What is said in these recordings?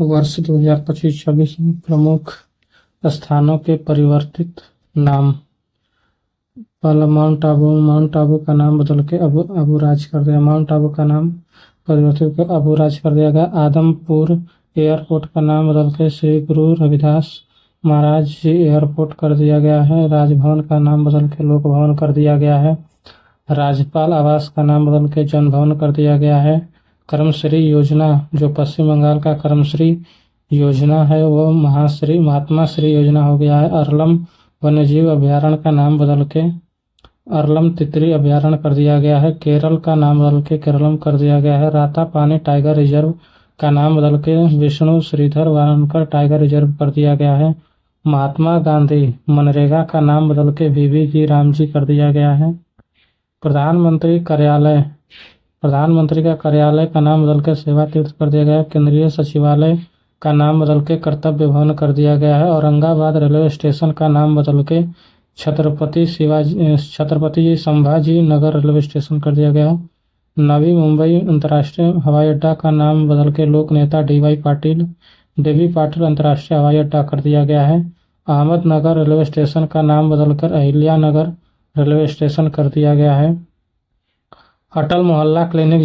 वर्ष 2025-26 में प्रमुख स्थानों के परिवर्तित नाम। पहला माउंट आबू का नाम बदल के अबू राज कर दिया। माउंट आबू का नाम परिवर्तित कर अबू राज कर दिया गया। आदमपुर एयरपोर्ट का नाम बदल के श्री गुरु रविदास महाराज जी एयरपोर्ट कर दिया गया है। राजभवन का नाम बदल के लोक भवन कर दिया गया है। राज्यपाल आवास का नाम बदल के जन भवन कर दिया गया है। कर्मश्री योजना, जो पश्चिम बंगाल का कर्मश्री योजना है, वो महात्मा श्री योजना हो गया है। अरलम वन्यजीव अभ्यारण्य का नाम बदल के अरलम तितरी अभ्यारण्य कर दिया गया है। केरल का नाम बदल के केरलम कर दिया गया है। रातापानी टाइगर रिजर्व का नाम बदल के विष्णु श्रीधर वानकर टाइगर रिजर्व कर दिया गया है। महात्मा गांधी मनरेगा का नाम बदल के वीवी जी राम जी कर दिया गया है। प्रधानमंत्री का कार्यालय का नाम बदल के सेवा तीर्थ कर दिया गया है। केंद्रीय सचिवालय का नाम बदल के कर्तव्य भवन कर दिया गया है। औरंगाबाद रेलवे स्टेशन का नाम बदल के छत्रपति जी संभाजी नगर रेलवे स्टेशन कर दिया गया है। नवी मुंबई अंतर्राष्ट्रीय हवाई अड्डा का नाम बदल के लोक नेता डीबी पाटिल अंतर्राष्ट्रीय हवाई अड्डा कर दिया गया है। अहमदनगर रेलवे स्टेशन का नाम बदलकर अहिल्यानगर रेलवे स्टेशन कर दिया गया है। अटल मोहल्ला क्लिनिक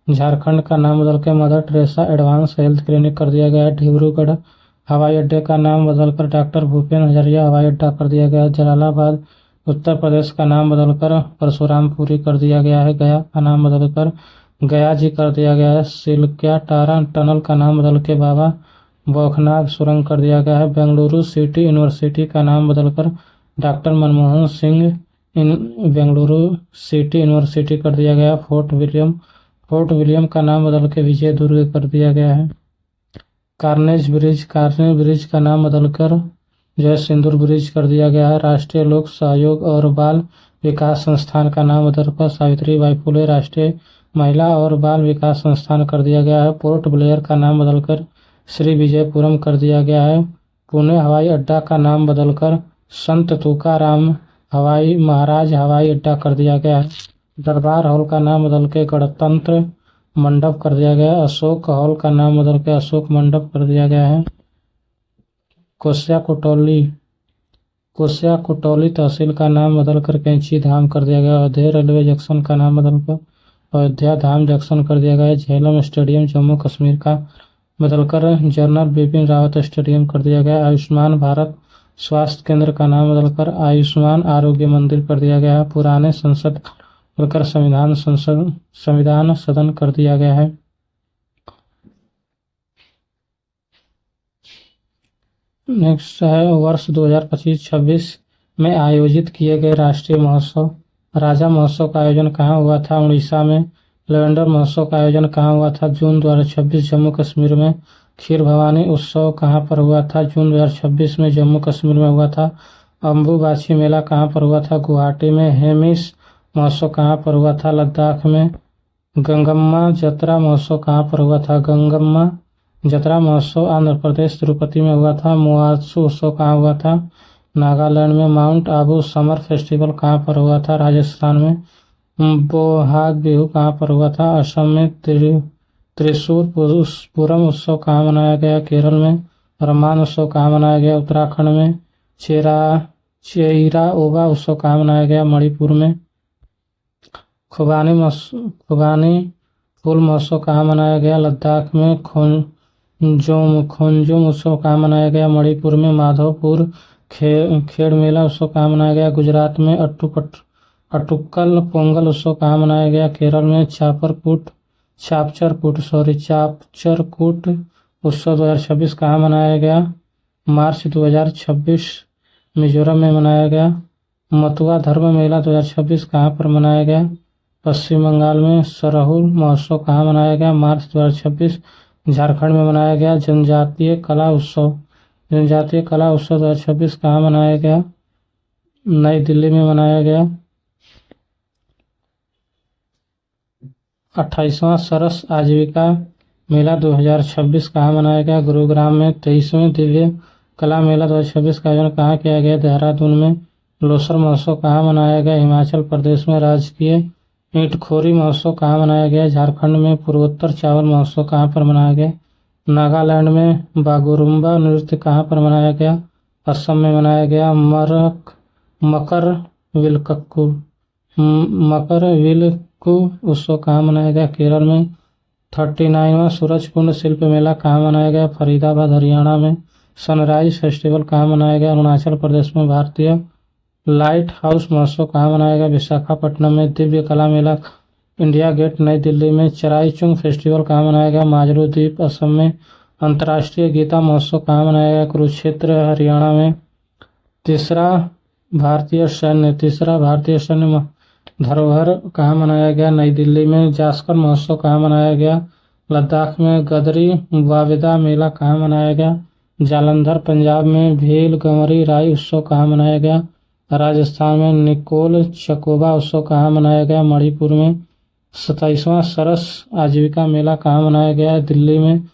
झारखंड का नाम बदल के mother Teresa advance health clinic कर दिया गया है। डिब्रूगढ़ हवाई अड्डे का नाम बदलकर डॉक्टर भूपेन हजारिया हवाई अड्डा कर दिया गया है। जलालाबाद उत्तर प्रदेश का नाम बदलकर परशुरामपुरी कर दिया गया है। गया का नाम बदलकर गया जी कर दिया गया है। सिलक्या टारा टनल का नाम बदल के बाबा बौखनाग सुरंग कर दिया गया है। बेंगलुरु सिटी यूनिवर्सिटी का नाम बदलकर doctor Manmohan Singh Bengaluru city university कर दिया गया। फोर्ट विलियम का नाम बदल के विजय दुर्ग कर दिया गया है। कार्नेज ब्रिज का नाम बदलकर जय सिंदूर ब्रिज कर दिया गया है। राष्ट्रीय लोक सहयोग और बाल विकास संस्थान का नाम बदलकर सावित्रीबाई फुले राष्ट्रीय महिला और बाल विकास संस्थान कर दिया गया है। पोर्ट ब्लेयर का नाम बदलकर श्री विजयपुरम कर दिया गया है। पुणे हवाई अड्डा का नाम बदलकर संत तुकाराम महाराज हवाई अड्डा कर दिया गया है। दरबार हॉल का नाम बदल के गणतंत्र मंडप कर दिया गया है। अशोक हॉल का नाम बदल के अशोक मंडप कर दिया गया है। कोस्या कोटौली तहसील का नाम बदलकर कैंची धाम कर दिया गया। अयोध्या रेलवे जंक्शन का नाम बदलकर अयोध्या धाम जंक्शन कर दिया गया है। झेलम स्टेडियम जम्मू कश्मीर का बदलकर जनरल बिपिन रावत स्टेडियम कर दिया गया। आयुष्मान भारत स्वास्थ्य केंद्र का नाम बदलकर आयुष्मान आरोग्य मंदिर कर दिया गया है। पुराने संसद बदलकर संविधान सदन कर दिया गया है। नेक्स्ट है वर्ष 2025-26 में आयोजित किए गए राष्ट्रीय महोत्सव। राजा महोत्सव का आयोजन कहाँ हुआ था? उड़ीसा में। लेवेंडर महोत्सव का आयोजन कहाँ हुआ था? जून 2026 जम्मू कश्मीर में। खीर भवानी उत्सव कहाँ पर हुआ था? जून 2026 में जम्मू कश्मीर में हुआ था। अम्बुबाची मेला कहाँ पर हुआ था? गुवाहाटी में। हेमिस महोत्सव कहाँ पर हुआ था? लद्दाख में। गंगम्मा जतरा महोत्सव कहाँ पर हुआ था? गंगम्मा जतरा महोत्सव आंध्र प्रदेश तिरुपति में हुआ था। मुआत्सु उत्सव कहाँ हुआ था? नागालैंड में। माउंट आबू समर फेस्टिवल कहाँ पर हुआ था? राजस्थान में। बोहाग बिहू कहाँ पर हुआ था? असम में। त्रिशूर पुरम उत्सव कहाँ मनाया गया? केरल में। रमान उत्सव कहाँ मनाया गया? उत्तराखंड में। चेइरा ओबा उत्सव कहाँ मनाया गया? मणिपुर में। खुबानी फूल महोत्सव कहाँ मनाया गया? लद्दाख में। खोंजुम उत्सव कहाँ मनाया गया? मणिपुर में। माधवपुर खेड़ मेला उत्सव कहाँ मनाया गया? गुजरात में। अटुक्कल पोंगल उत्सव कहाँ मनाया गया? केरल में। चापचरकूट उत्सव 2026 कहाँ मनाया गया? मार्च 2026 मिजोरम में मनाया गया। मथुआ धर्म मेला 2026 कहाँ पर मनाया गया? पश्चिम बंगाल में। सरहुल महोत्सव कहाँ मनाया गया? मार्च 2026 झारखंड में मनाया गया। जनजातीय कला उत्सव 2026 कहाँ मनाया गया? नई दिल्ली में मनाया गया। 28वां सरस आजीविका मेला 2026 कहाँ मनाया गया? गुरुग्राम में। 23वें दिव्य कला मेला 2026 का आयोजन कहाँ किया गया? देहरादून में। लोसर महोत्सव कहाँ मनाया गया? हिमाचल प्रदेश में। राजकीय ईंटखोरी महोत्सव कहाँ मनाया गया? झारखंड में। पूर्वोत्तर चावल महोत्सव कहाँ पर मनाया गया? नागालैंड में। बागुरुम्बा नृत्य कहाँ पर मनाया गया? असम में मनाया गया। मकर विलक्कू मकर विलक्कू उत्सव कहाँ मनाया गया? केरल में। 39वां सूरजकुंड शिल्प मेला कहाँ मनाया गया? फरीदाबाद हरियाणा में। सनराइज फेस्टिवल कहाँ मनाया गया? अरुणाचल प्रदेश में। भारतीय लाइट हाउस महोत्सव कहाँ मनाया गया? विशाखापट्टनम में। दिव्य कला मेला इंडिया गेट नई दिल्ली में। चराईचुंग फेस्टिवल कहाँ मनाया गया? माजरू द्वीप असम में। अंतर्राष्ट्रीय गीता महोत्सव कहाँ मनाया गया? कुरुक्षेत्र हरियाणा में। तीसरा भारतीय सैन्य धरोहर कहाँ मनाया गया? नई दिल्ली में। जास्कर महोत्सव कहाँ मनाया गया? लद्दाख में। गदरी वाविदा मेला कहाँ मनाया गया? जालंधर पंजाब में। भील गंवरी राई उत्सव कहाँ मनाया गया? राजस्थान में। निकोल चकोबा उत्सव कहाँ मनाया गया? मणिपुर में। 27वां सरस आजीविका मेला कहाँ मनाया गया? दिल्ली में।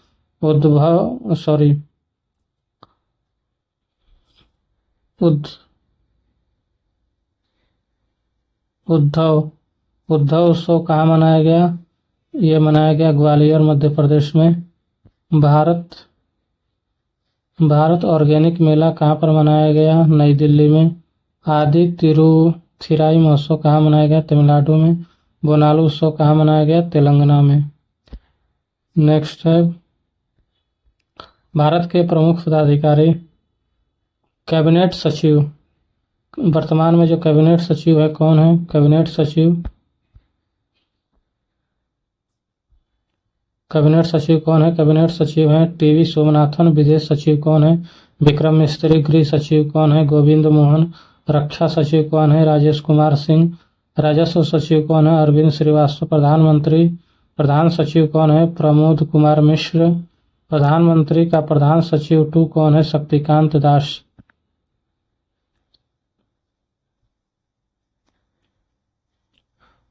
उद्धव उत्सव कहाँ मनाया गया? ये मनाया गया ग्वालियर मध्य प्रदेश में। भारत ऑर्गेनिक मेला कहाँ पर मनाया गया? नई दिल्ली में। आदि तिरुथिराई महोत्सव कहाँ मनाया गया? तमिलनाडु में। बोनालू उत्सव कहाँ मनाया गया? तेलंगाना में। नेक्स्ट है भारत के प्रमुख पदाधिकारी। कैबिनेट सचिव। वर्तमान में जो कैबिनेट सचिव है कौन है? कैबिनेट सचिव कौन है? कैबिनेट सचिव है टीवी सोमनाथन। विदेश सचिव कौन है? विक्रम मिस्त्री। गृह सचिव कौन है? गोविंद मोहन। रक्षा सचिव कौन है? राजेश कुमार सिंह। राजस्व सचिव कौन है? अरविंद श्रीवास्तव। प्रधान सचिव कौन है? प्रमोद कुमार मिश्र। प्रधानमंत्री का प्रधान सचिव 2 कौन है? शक्तिकांत दास।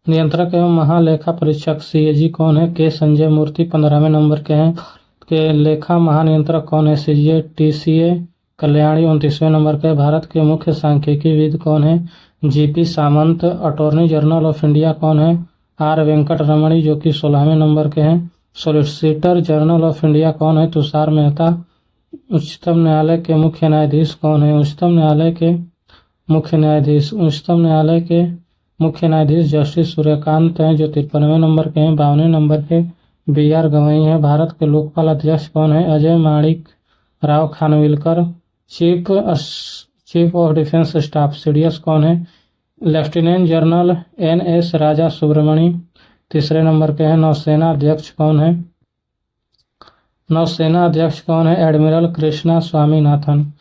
नियंत्रक एवं महालेखा परीक्षक सीएजी कौन है? के संजय मूर्ति 15वें नंबर के हैं। के लेखा महानियंत्रक कौन है? सीजे टीसीए कल्याणी 29वें नंबर के। भारत के मुख्य सांख्यिकीविद कौन है? GP Samant. Attorney general of India कौन है? आर वेंकट रमणी जो कि 16वें नंबर के हैं। सॉलिसिटर जनरल ऑफ इंडिया कौन है? तुषार मेहता। उच्चतम न्यायालय के मुख्य न्यायाधीश कौन है? उच्चतम न्यायालय के मुख्य न्यायाधीश जस्टिस सूर्यकांत हैं जो 53वें नंबर के हैं। 52वें नंबर के BR गवई हैं। भारत के लोकपाल अध्यक्ष कौन है? Ajay Manik Rao Khanwilkar. Chief of defence staff CDS कौन है? Lieutenant general NS Raja Subramani 3रे नंबर के हैं। नौसेना अध्यक्ष कौन है? एडमिरल कृष्णा स्वामीनाथन।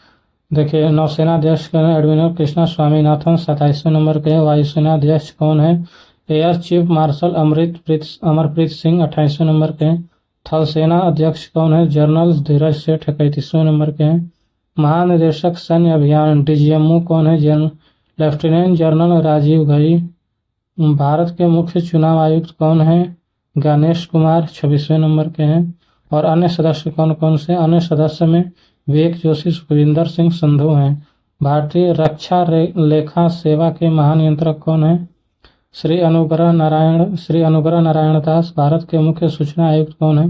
देखिए नौसेना अध्यक्ष कौन है? एडमिरल कृष्णा स्वामीनाथन 27वें नंबर के हैं। वायुसेना अध्यक्ष कौन है? Air chief marshal Amarpreet Singh 28वें नंबर के हैं। थल सेना अध्यक्ष कौन है? जनरल धीरज सेठ 31वें नंबर के हैं। महानिदेशक सैन्य अभियान DGMO कौन है? Lieutenant general Rajiv Ghai. भारत के मुख्य चुनाव आयुक्त कौन है? गणेश कुमार 26वें नंबर के हैं। और अन्य सदस्य कौन कौन से? अन्य सदस्य में विवेक जोशी, सुखविंदर सिंह संधू हैं। भारतीय रक्षा लेखा सेवा के महानियंत्रक कौन है? श्री अनुग्रह नारायण दास। भारत के मुख्य सूचना आयुक्त कौन है?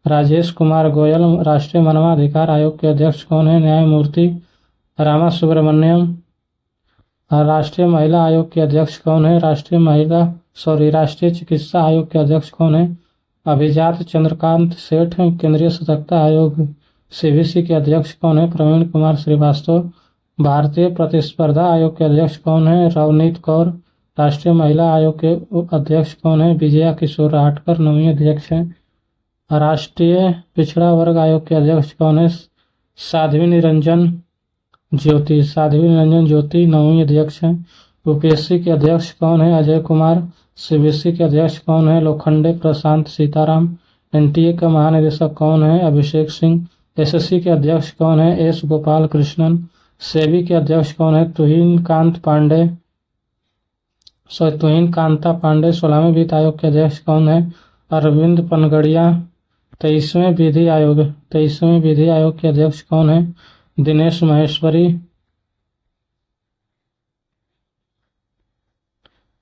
राजेश कुमार गोयल। राष्ट्रीय मानवाधिकार आयोग के अध्यक्ष कौन है? न्यायमूर्ति रामा सुब्रमण्यम। राष्ट्रीय महिला आयोग के अध्यक्ष कौन है? राष्ट्रीय चिकित्सा आयोग के अध्यक्ष कौन है? अभिजात चंद्रकांत सेठ। केंद्रीय सतर्कता आयोग CVC के अध्यक्ष कौन है? प्रवीण कुमार श्रीवास्तव। भारतीय प्रतिस्पर्धा आयोग के अध्यक्ष कौन है? रवनीत कौर। राष्ट्रीय महिला आयोग के अध्यक्ष कौन है? विजया किशोर राहटकर 9वीं अध्यक्ष हैं। राष्ट्रीय पिछड़ा वर्ग आयोग के अध्यक्ष कौन है? साध्वी निरंजन ज्योति 9वीं अध्यक्ष हैं। UPSC के अध्यक्ष कौन है? अजय कुमार। CBSE के अध्यक्ष कौन है? लोखंडे प्रशांत सीताराम। NTA का महानिदेशक कौन है? अभिषेक सिंह। SSC के अध्यक्ष कौन है? S गोपाल कृष्णन। सेबी के अध्यक्ष कौन है? तुहिन कांता पांडे। 16वें वित्त आयोग के अध्यक्ष कौन है? अरविंद पनगड़िया। 23वें विधि आयोग के अध्यक्ष कौन है? दिनेश माहेश्वरी।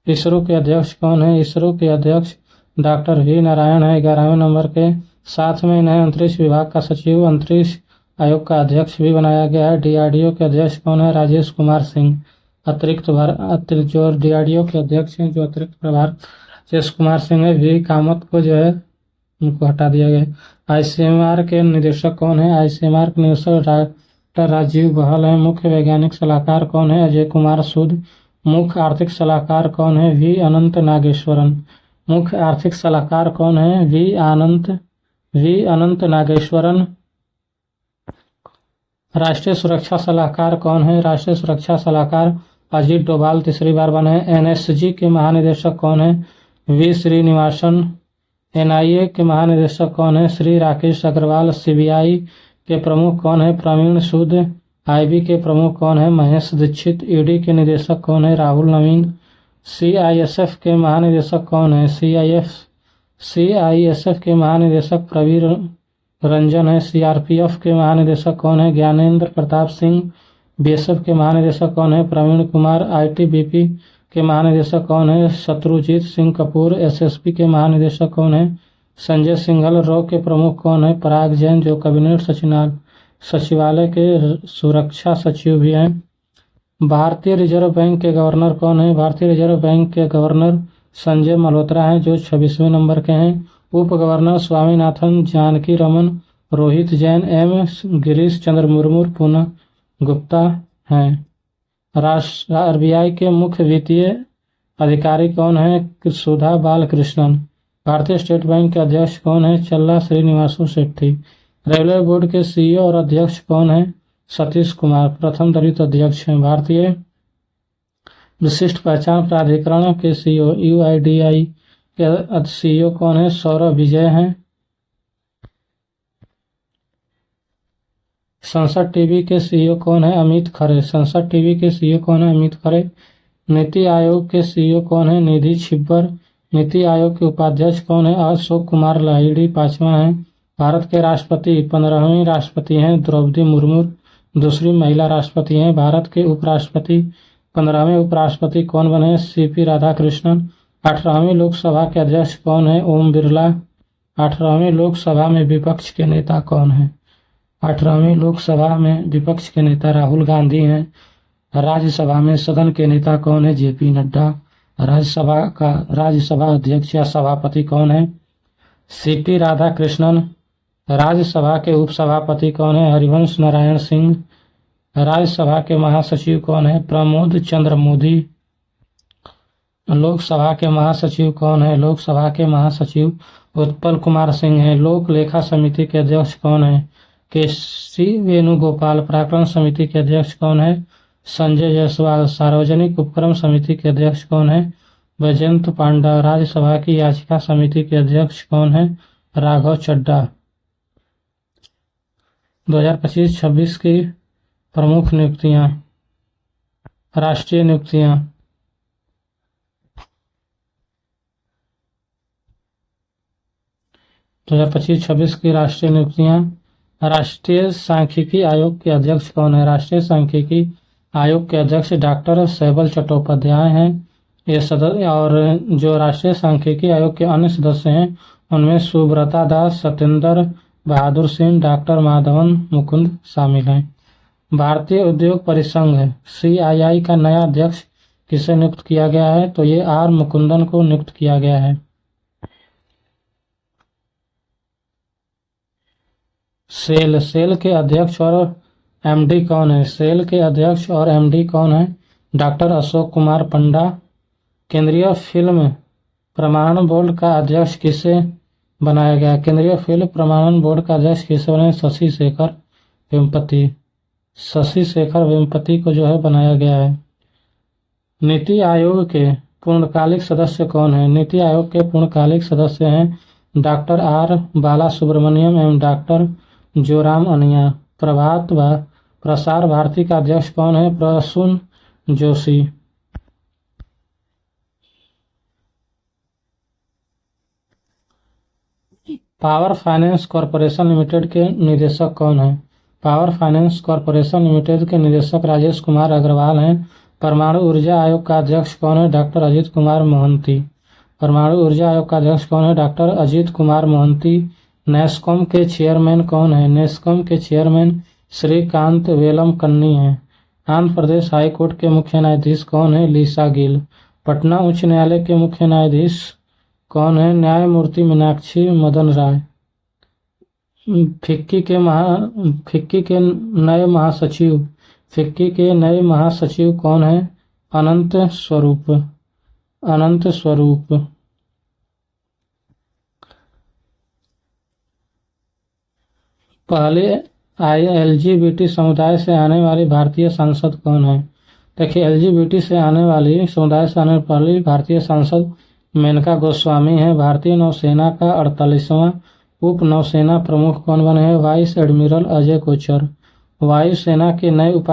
इसरो के अध्यक्ष कौन है? इसरो के अध्यक्ष डॉक्टर वी नारायण है। 11वें नंबर के साथ में इन्हें अंतरिक्ष विभाग का सचिव, अंतरिक्ष आयोग का अध्यक्ष भी बनाया गया है। डीआरडीओ के अध्यक्ष कौन है? राजेश कुमार सिंह। अतिरिक्त जो डीआरडीओ के अध्यक्ष हैं, जो अतिरिक्त प्रभार राजेश कुमार सिंह है। वी कामत को जो है उनको हटा दिया गया। आईसीएमआर के निदेशक कौन है? आईसीएमआर के निदेशक डॉक्टर राजीव बहल है। मुख्य वैज्ञानिक सलाहकार कौन है? अजय कुमार सूद। मुख्य आर्थिक सलाहकार कौन है? वी अनंत नागेश्वरन। मुख्य आर्थिक सलाहकार कौन है? वी अनंत नागेश्वरन। राष्ट्रीय सुरक्षा सलाहकार कौन है? राष्ट्रीय सुरक्षा सलाहकार अजीत डोभाल तीसरी बार बने। एनएसजी के महानिदेशक कौन है? वी श्रीनिवासन। एनआईए के महानिदेशक कौन है? श्री राकेश अग्रवाल। सीबीआई के प्रमुख कौन है? प्रवीण सूद। आईबी के प्रमुख कौन है? महेश दीक्षित। ईडी के निदेशक कौन है? राहुल नवीन। सीआईएसएफ के महानिदेशक कौन है? सीआईएसएफ के महानिदेशक प्रवीर रंजन है। सीआरपीएफ के महानिदेशक कौन है? ज्ञानेंद्र प्रताप सिंह। बीएसएफ के महानिदेशक कौन है? प्रवीण कुमार। आईटीबीपी के महानिदेशक कौन है? शत्रुजीत सिंह कपूर। एसएसपी के महानिदेशक कौन है? संजय सिंघल। रॉ के प्रमुख कौन है? पराग जैन, जो कैबिनेट सचिवालय के सुरक्षा सचिव भी हैं। भारतीय रिजर्व बैंक के गवर्नर कौन है? भारतीय रिजर्व बैंक के गवर्नर संजय मल्होत्रा हैं, जो 26वें नंबर के हैं। उप गवर्नर स्वामीनाथन जानकी रमन, रोहित जैन, एम गिरीश चंद्र मुर्मू, पूनम गुप्ता हैं। आरबीआई के मुख्य वित्तीय अधिकारी कौन है? सुधा बालकृष्णन। भारतीय स्टेट बैंक के अध्यक्ष कौन है? चल्ला श्रीनिवासु शेट्टी। रेलवे बोर्ड के सीईओ और अध्यक्ष कौन है? सतीश कुमार, प्रथम दलित अध्यक्ष हैं। भारतीय विशिष्ट पहचान प्राधिकरण के सीईओ यूआईडीआई के सीईओ कौन है? सौरभ विजय हैं। संसद टीवी के सीईओ कौन है? अमित खरे। संसद टीवी के सीईओ कौन है? अमित खरे। नीति आयोग के सीईओ कौन है? निधि छिब्बर। नीति आयोग के उपाध्यक्ष कौन है? अशोक कुमार लाहिड़ी, 5वां है। भारत के राष्ट्रपति 15वीं राष्ट्रपति हैं द्रौपदी मुर्मू, दूसरी महिला राष्ट्रपति हैं। भारत के उपराष्ट्रपति 15वें उपराष्ट्रपति कौन बने? सीपी राधाकृष्णन। 18वीं लोकसभा के अध्यक्ष कौन है? ओम बिरला। 18वीं लोकसभा में विपक्ष के नेता कौन है? 18वीं लोकसभा में विपक्ष के नेता राहुल गांधी हैं। राज्यसभा में सदन के नेता कौन है? जेपी नड्डा। राज्यसभा अध्यक्ष या सभापति कौन है? सीपी राधाकृष्णन। राज्यसभा के उपसभापति कौन है? हरिवंश नारायण सिंह। राज्यसभा के महासचिव कौन है? प्रमोद चंद्र मोदी। लोकसभा के महासचिव कौन है? लोकसभा के महासचिव उत्पल कुमार सिंह हैं। लोक लेखा समिति के अध्यक्ष कौन है? केसी वेणुगोपाल। प्राक्कलन समिति के अध्यक्ष कौन है? संजय जायसवाल। सार्वजनिक उपक्रम समिति के अध्यक्ष कौन है? वैजयंत पांडा। राज्यसभा की याचिका समिति के अध्यक्ष कौन है? राघव चड्ढा। 2025-26 की प्रमुख नियुक्तियां। राष्ट्रीय नियुक्तियां। दो 2025-26 की राष्ट्रीय नियुक्तियां। राष्ट्रीय सांख्यिकी आयोग के अध्यक्ष कौन है? राष्ट्रीय सांख्यिकी आयोग के अध्यक्ष डॉक्टर सैबल चट्टोपाध्याय हैं। ये सदस्य और जो राष्ट्रीय सांख्यिकी आयोग के अन्य सदस्य हैं उनमें सुब्रता दास, सत्येंद्र बहादुर सिंह, डॉक्टर माधवन मुकुंद शामिल हैं। भारतीय उद्योग परिसंघ CII का नया अध्यक्ष किसे नियुक्त किया गया है? तो ये आर मुकुंदन को नियुक्त किया गया है। सेल के अध्यक्ष और एमडी कौन है? सेल के अध्यक्ष और एमडी कौन है? डॉक्टर अशोक कुमार पंडा। केंद्रीय फिल्म प्रमाणन बोर्ड का अध्यक्ष किसे बनाया गया? केंद्रीय फिल्म प्रमाणन बोर्ड का अध्यक्ष किसे बनाया? शशि शेखर वेम्पति को जो है बनाया गया है। नीति आयोग के पूर्णकालिक सदस्य कौन है? नीति आयोग के पूर्णकालिक सदस्य हैं डॉक्टर आर बाला सुब्रमण्यम एवं डॉक्टर जोराम अनिया। प्रसार भारती का अध्यक्ष कौन है? Prasoon Joshi. Power finance corporation limited के निदेशक कौन है? पावर फाइनेंस कॉर्पोरेशन लिमिटेड के निदेशक राजेश कुमार अग्रवाल हैं। परमाणु ऊर्जा आयोग का अध्यक्ष कौन है? डॉक्टर अजीत कुमार मोहंती। परमाणु ऊर्जा आयोग का अध्यक्ष कौन है? डॉक्टर अजीत कुमार मोहंती। नेस्कॉम के चेयरमैन कौन है? नेस्कॉम के चेयरमैन श्रीकांत वेलमकन्नी हैं। आंध्र प्रदेश हाई कोर्ट के मुख्य न्यायाधीश कौन है? लीसा गिल। पटना उच्च न्यायालय के मुख्य न्यायाधीश कौन है? न्यायमूर्ति मीनाक्षी मदन राय। फिक्की के नए महासचिव कौन है? अनंत स्वरूप। पहले एलजीबीटी समुदाय से आने वाली भारतीय सांसद कौन है? देखिए, एलजीबीटी से आने वाली समुदाय से आने वाली भारतीय सांसद मेनका गोस्वामी है। भारतीय नौसेना का 48वां उप नौसेना प्रमुख कौन बने हैं? Vice admiral Ajay Kochar. वायुसेना के नए उप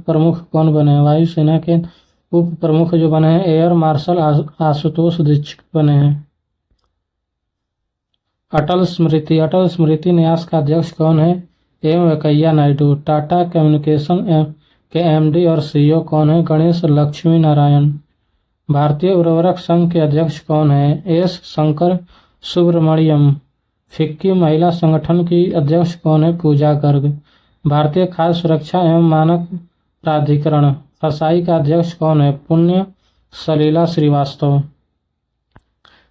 प्रमुख कौन बने हैं? वायुसेना के उप प्रमुख जो बने हैं एयर मार्शल आशुतोष दीक्षित बने हैं। अटल स्मृति न्यास का अध्यक्ष कौन है? एम वेंकैया नायडू। टाटा कम्युनिकेशन के एमडी और सीईओ कौन है? गणेश लक्ष्मी नारायण। भारतीय उर्वरक संघ के अध्यक्ष कौन है? एस शंकर सुब्रमण्यम। फिक्की महिला संगठन की अध्यक्ष कौन है? पूजा गर्ग। भारतीय खाद्य सुरक्षा एवं मानक प्राधिकरण फसाई का अध्यक्ष कौन है? पुण्य सलीला श्रीवास्तव।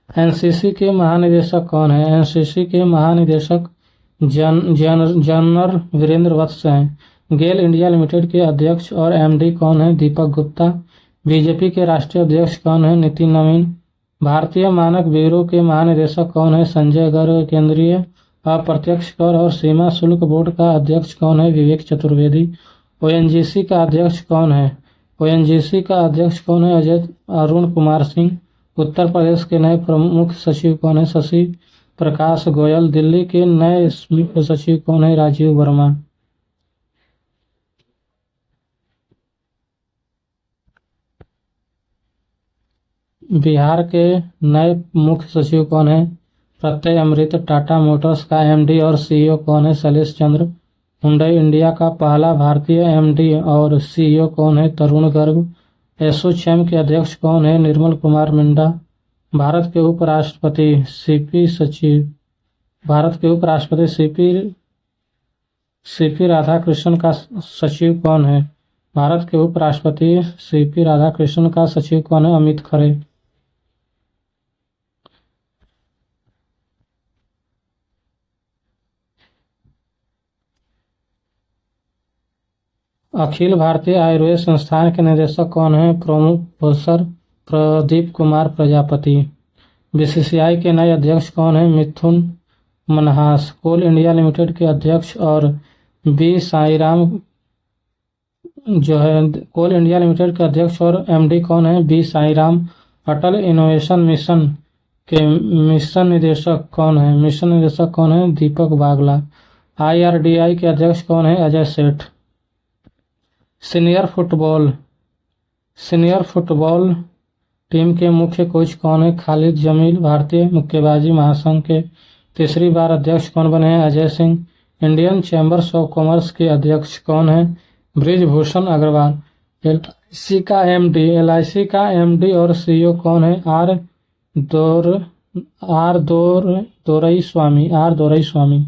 एनसीसी के महानिदेशक कौन है? एनसीसी के महानिदेशक जनरल वीरेंद्र वत्स हैं। गेल इंडिया लिमिटेड के अध्यक्ष और एमडी कौन है? दीपक गुप्ता। बीजेपी के राष्ट्रीय अध्यक्ष कौन है? नितिन नवीन। भारतीय मानक ब्यूरो के महानिदेशक कौन है? संजय गर्ग। केंद्रीय अप्रत्यक्ष कर और सीमा शुल्क बोर्ड का अध्यक्ष कौन है? विवेक चतुर्वेदी। ओएनजीसी का अध्यक्ष कौन है? ओएनजीसी का अध्यक्ष कौन है? अरुण कुमार सिंह। उत्तर प्रदेश के नए मुख्य सचिव कौन है? शशि प्रकाश गोयल। दिल्ली के नए मुख्य सचिव कौन है? राजीव वर्मा। बिहार के नए मुख्य सचिव कौन है? प्रत्यय अमृत। टाटा मोटर्स का एमडी और सीईओ कौन है? शैलेश चंद्र। हुंडई इंडिया का पहला भारतीय एमडी और सीईओ कौन है? तरुण गर्ग। एसोचैम के अध्यक्ष कौन है? निर्मल कुमार मिंडा। भारत के उपराष्ट्रपति सीपी राधाकृष्णन का सचिव कौन है? भारत के उपराष्ट्रपति सीपी राधाकृष्णन का सचिव कौन है? अमित खरे। अखिल भारतीय आयुर्वेद संस्थान के निदेशक कौन है? प्रोफेसर प्रदीप कुमार प्रजापति। बीसीसीआई के नए अध्यक्ष कौन है? मिथुन मनहास। कोल इंडिया लिमिटेड के अध्यक्ष और बी साईराम कोल इंडिया लिमिटेड के अध्यक्ष और एमडी कौन है? बी साईराम। अटल इनोवेशन मिशन के मिशन निदेशक कौन है? दीपक बागला। आईआरडीआई के अध्यक्ष कौन है? अजय सेठ। सीनियर फुटबॉल टीम के मुख्य कोच कौन है? खालिद जमील। भारतीय मुक्केबाजी महासंघ के तीसरी बार अध्यक्ष कौन बने हैं? Ajay Singh. Indian chambers of commerce के अध्यक्ष कौन है? ब्रिजभूषण अग्रवाल। एलआईसी का एमडी और सीईओ कौन है? Are दोरई Swami.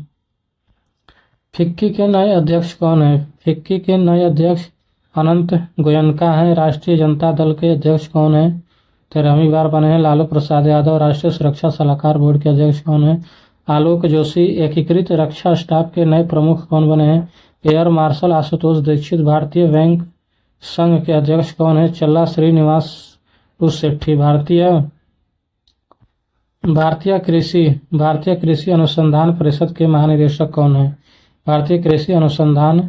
फिक्की के नए अध्यक्ष कौन है? फिक्की के नए अध्यक्ष अनंत गोयनका हैं। राष्ट्रीय जनता दल के अध्यक्ष कौन है? 13वीं बार बने हैं लालू प्रसाद यादव। राष्ट्रीय सुरक्षा सलाहकार बोर्ड के अध्यक्ष कौन है? आलोक जोशी। एकीकृत रक्षा स्टाफ के नए प्रमुख कौन बने हैं? Air marshal Ashutosh Dixit. भारतीय बैंक संघ के अध्यक्ष कौन है? चल्ला श्रीनिवास सेठी। भारतीय कृषि अनुसंधान परिषद के महानिदेशक कौन है? भारतीय कृषि अनुसंधान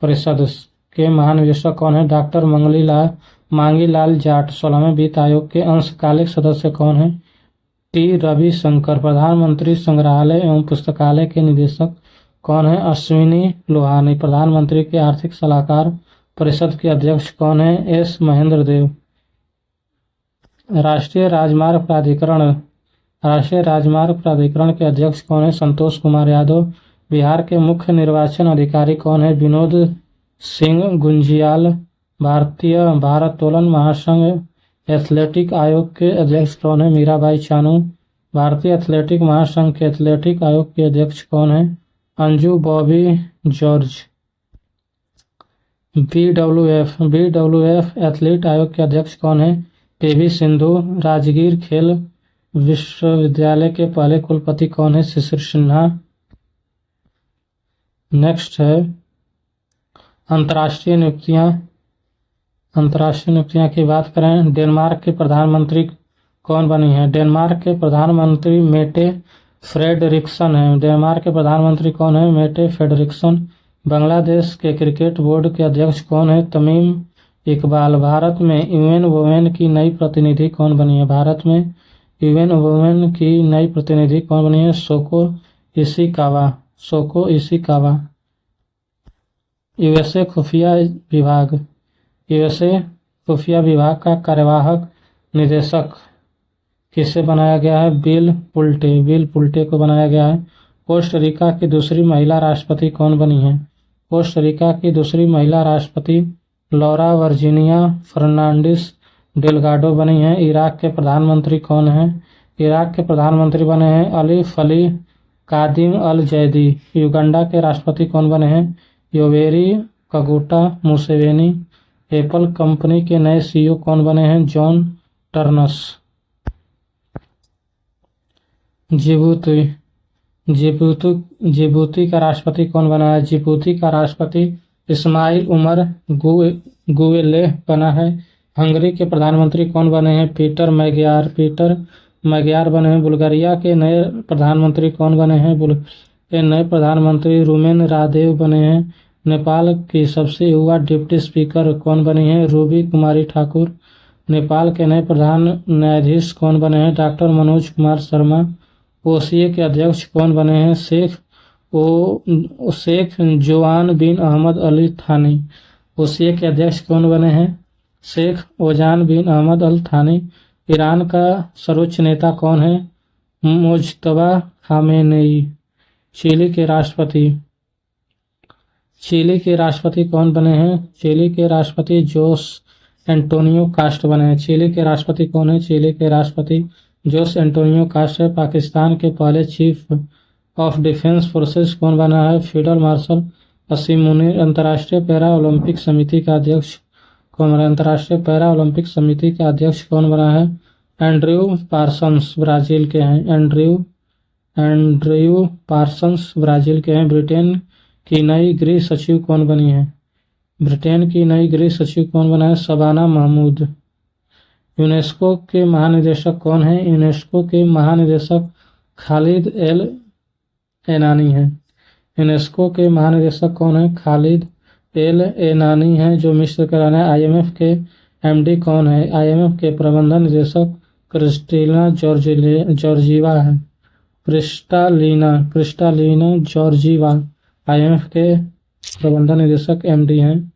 परिषद के महानिदेशक कौन है? डॉक्टर मांगीलाल जाट। 16वें वित्त आयोग के अंशकालिक सदस्य कौन है? टी रविशंकर। प्रधानमंत्री संग्रहालय एवं पुस्तकालय के निदेशक कौन है? अश्विनी लोहानी। प्रधानमंत्री के आर्थिक सलाहकार परिषद के अध्यक्ष कौन है? एस महेंद्र देव। राष्ट्रीय राजमार्ग प्राधिकरण के अध्यक्ष कौन है? संतोष कुमार यादव। बिहार के मुख्य निर्वाचन अधिकारी कौन है? विनोद सिंह गुंजियाल। भारतीय भारोत्तोलन महासंघ एथलेटिक आयोग के अध्यक्ष कौन है? मीराबाई चानू। भारतीय एथलेटिक महासंघ के एथलेटिक आयोग के अध्यक्ष कौन है? Anju Bobby George. BWF athlete आयोग के अध्यक्ष कौन है? पीवी सिंधु। राजगीर खेल विश्वविद्यालय के पहले कुलपति कौन है? शिशिर सिन्हा। नेक्स्ट है अंतर्राष्ट्रीय नियुक्तियां। अंतर्राष्ट्रीय नियुक्तियां की बात करें, डेनमार्क के प्रधानमंत्री कौन बनी है? डेनमार्क के प्रधानमंत्री मेटे फ्रेडरिक्सन है। डेनमार्क के प्रधानमंत्री कौन है? मेटे फ्रेडरिक्सन। बांग्लादेश के क्रिकेट बोर्ड के अध्यक्ष कौन है? तमीम इकबाल। भारत में यूएन वुमेन की नई प्रतिनिधि कौन बनी है? भारत में यूएन वुमेन की नई प्रतिनिधि कौन बनी है? सोको इशिकावा। सोको इशिकावा। यूएसए खुफिया विभाग। यूएसए खुफिया विभाग का कार्यवाहक निदेशक किसे बनाया गया है? बिल पुल्टे। बिल पुल्टे को बनाया गया है। कोस्टारिका की दूसरी महिला राष्ट्रपति कौन बनी है? कोस्टारिका की दूसरी महिला राष्ट्रपति लौरा वर्जीनिया फर्नांडिस डेलगाडो बनी है। इराक के प्रधानमंत्री कौन है? इराक के प्रधानमंत्री बने हैं Alif Ali Kadhim Al Zaidi. Uganda के राष्ट्रपति कौन बने हैं? Yoweri Kaguta Museveni. Apple company के नए सीईओ कौन बने हैं? John turns. जिबूती। जिबूती का राष्ट्रपति कौन बना है? जिबूती का राष्ट्रपति इस्माइल उमर गुएलेह बना है। हंगरी के प्रधानमंत्री कौन बने हैं? Peter Magyar. पीटर मैग्यार बने हैं। बुल्गारिया के नए प्रधानमंत्री कौन बने हैं? बुल्गारिया के नए प्रधानमंत्री रूमेन रादेव बने हैं। नेपाल की सबसे युवा डिप्टी स्पीकर कौन बनी है? रूबी कुमारी ठाकुर। नेपाल के नए प्रधान न्यायाधीश कौन बने हैं? डॉक्टर मनोज कुमार शर्मा। ओसीए के अध्यक्ष कौन बने हैं? शेख जोआन बिन अहमद अल थानी। ओसीए के अध्यक्ष कौन बने हैं? शेख ओजान बिन अहमद अल थानी। ईरान का सर्वोच्च नेता कौन है? Mojtaba Khamenei. चिली के राष्ट्रपति कौन बने हैं? चिली के राष्ट्रपति जोस एंटोनियो कास्ट बने हैं। चिली के राष्ट्रपति कौन है? चिली के राष्ट्रपति जोस एंटोनियो कास्ट है। पाकिस्तान के पहले चीफ ऑफ डिफेंस फोर्सेस कौन बना है? फील्ड मार्शल असीम मुनीर। अंतर्राष्ट्रीय पैरा ओलंपिक समिति का अध्यक्ष कौन बना? अंतर्राष्ट्रीय पैरा ओलंपिक समिति का अध्यक्ष कौन बना है? एंड्रयू पार्सन्स ब्राजील के हैं। एंड्रयू पार्सन्स ब्राजील के हैं। ब्रिटेन की नई गृह सचिव कौन बनी है? ब्रिटेन की नई गृह सचिव कौन बना है? शबाना महमूद। यूनेस्को के महानिदेशक कौन है? यूनेस्को के महानिदेशक खालिद एल एनानी है। यूनेस्को के महानिदेशक कौन है? खालिद एल एनानी है, जो मिस्र का रहना है। आईएमएफ के एमडी कौन है? आईएमएफ के प्रबंधन निदेशक क्रिस्टलिना जॉर्जीवा है। क्रिस्टालिना जॉर्जीवा आईएमएफ के प्रबंधन निदेशक एमडी हैं।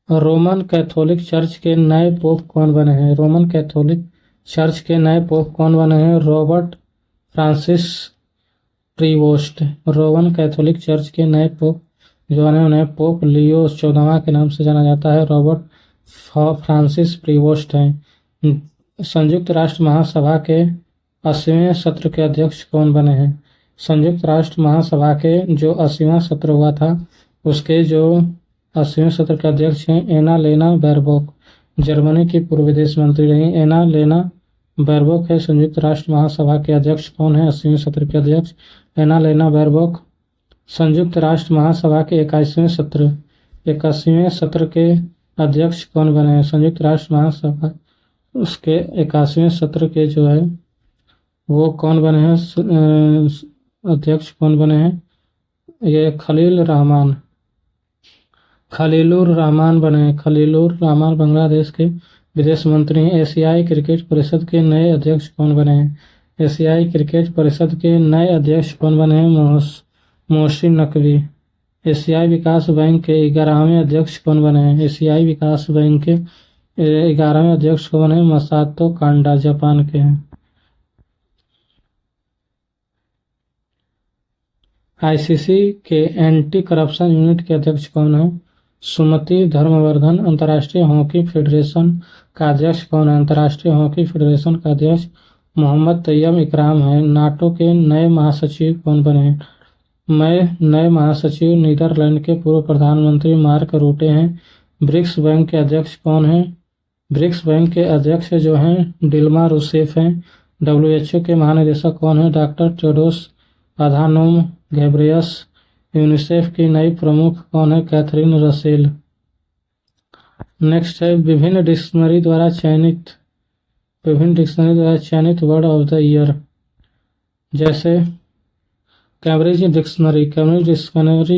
रोमन कैथोलिक चर्च के नए पोप कौन बने हैं? रोमन कैथोलिक चर्च के नए पोप कौन बने हैं? Robert Francis Prevost. Roman Catholic church के नए पोप जो बने उन्हें पोप लियो 14वां के नाम से जाना जाता है। रॉबर्ट फ्रांसिस प्रीवोस्ट हैं। संयुक्त राष्ट्र महासभा के 80वें सत्र के अध्यक्ष कौन बने हैं? संयुक्त राष्ट्र महासभा के जो 80वां सत्र हुआ था उसके जो 80वें सत्र के अध्यक्ष हैं एना लेना बैरबॉक। जर्मनी की पूर्व विदेश मंत्री रही एना लेना बैरबॉक है संयुक्त राष्ट्र महासभा के अध्यक्ष। कौन है 80वें सत्र के अध्यक्ष? एना लेना बैरबॉक। संयुक्त राष्ट्र महासभा के 81वें सत्र के अध्यक्ष कौन बने हैं? संयुक्त राष्ट्र महासभा उसके 81वें सत्र के जो है वो कौन बने हैं? अध्यक्ष कौन बने हैं? ये खलीलुर रहमान बने हैं। खलीलुर रहमान बांग्लादेश के विदेश मंत्री हैं। एशियाई क्रिकेट परिषद के नए अध्यक्ष कौन बने हैं? एशियाई क्रिकेट परिषद के नए अध्यक्ष कौन बने हैं? मोहसिन नकवी। एशियाई विकास बैंक के 11वें अध्यक्ष कौन बने हैं? एशियाई विकास बैंक के 11वें अध्यक्ष कौन है? मसातो कांडा जापान के हैं। आईसीसी के एंटी करप्शन यूनिट के अध्यक्ष कौन है? सुमति धर्मवर्धन। अंतर्राष्ट्रीय हॉकी फेडरेशन का अध्यक्ष कौन है? अंतर्राष्ट्रीय हॉकी फेडरेशन का अध्यक्ष मोहम्मद तैयब इकराम है। नाटो के नए महासचिव कौन बने हैं? नए महासचिव नीदरलैंड के पूर्व प्रधानमंत्री मार्क रूटे हैं। ब्रिक्स बैंक के अध्यक्ष कौन है? ब्रिक्स बैंक के अध्यक्ष जो हैं डिल्मा रूसेफ हैं। WHO के महानिदेशक कौन है? Doctor Tedros Adhanom Ghebreyesus. UNICEF की नई प्रमुख कौन है? Catherine Russell. नेक्स्ट है विभिन्न डिक्शनरी द्वारा चयनित वर्ड ऑफ द ईयर। जैसे कैम्ब्रिज डिक्शनरी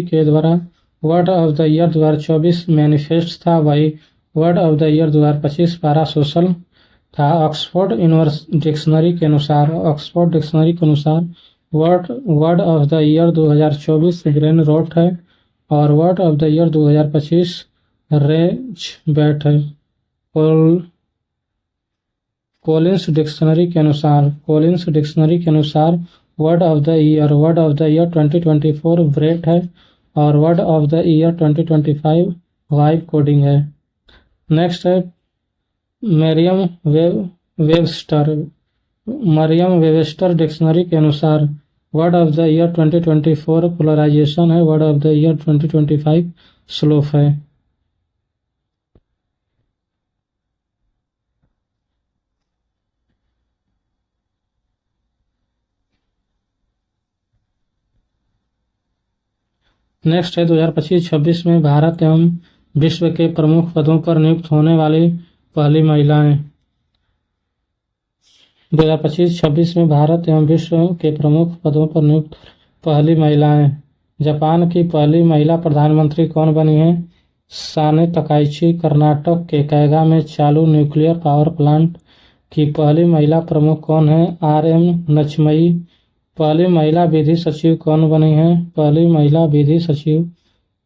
के द्वारा word of the year 2024 manifest था, वही word of the year 2025 parasocial था। ऑक्सफोर्ड डिक्शनरी के अनुसार word of the year 2024 brain rot है और word of the year 2025 rage bait है। कोलिंस डिक्शनरी के अनुसार word of the year 2024 brat है और word of the year 2025 vibe coding है। नेक्स्ट है मरियम वेबस्टर डिक्शनरी के अनुसार word of the year 2024 polarisation है, word of the year 2025 slop है। नेक्स्ट है 2025-26 में भारत एवं विश्व के प्रमुख पदों पर नियुक्त होने वाली पहली महिलाएं। 2025-26 में भारत एवं विश्व के प्रमुख पदों पर नियुक्त पहली महिलाएं। जापान की पहली महिला प्रधानमंत्री कौन बनी है? Sanae Takaichi. कर्नाटक के कैगा में चालू न्यूक्लियर पावर प्लांट की पहली महिला प्रमुख कौन है? RM नचमई। पहली महिला विधि सचिव कौन बनी है? पहली महिला विधि सचिव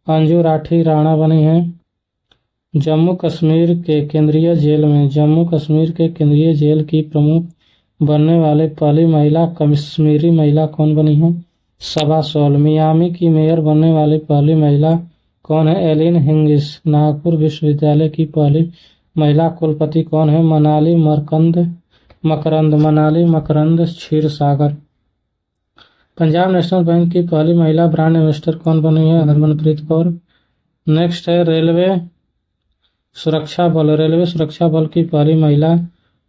अंजू राठी राणा बनी है। जम्मू कश्मीर के केंद्रीय जेल की प्रमुख बनने वाले पहली महिला कश्मीरी महिला कौन बनी है? सबा सोल। मियामी की मेयर बनने वाली पहली महिला कौन है? Elin Hingis. नागपुर विश्वविद्यालय की पहली महिला कुलपति कौन है? मनाली मकरंद क्षीरसागर। पंजाब नेशनल बैंक की पहली महिला ब्रांड एम्बेसडर कौन बनी है? हरमनप्रीत कौर। नेक्स्ट है रेलवे सुरक्षा बल की पहली महिला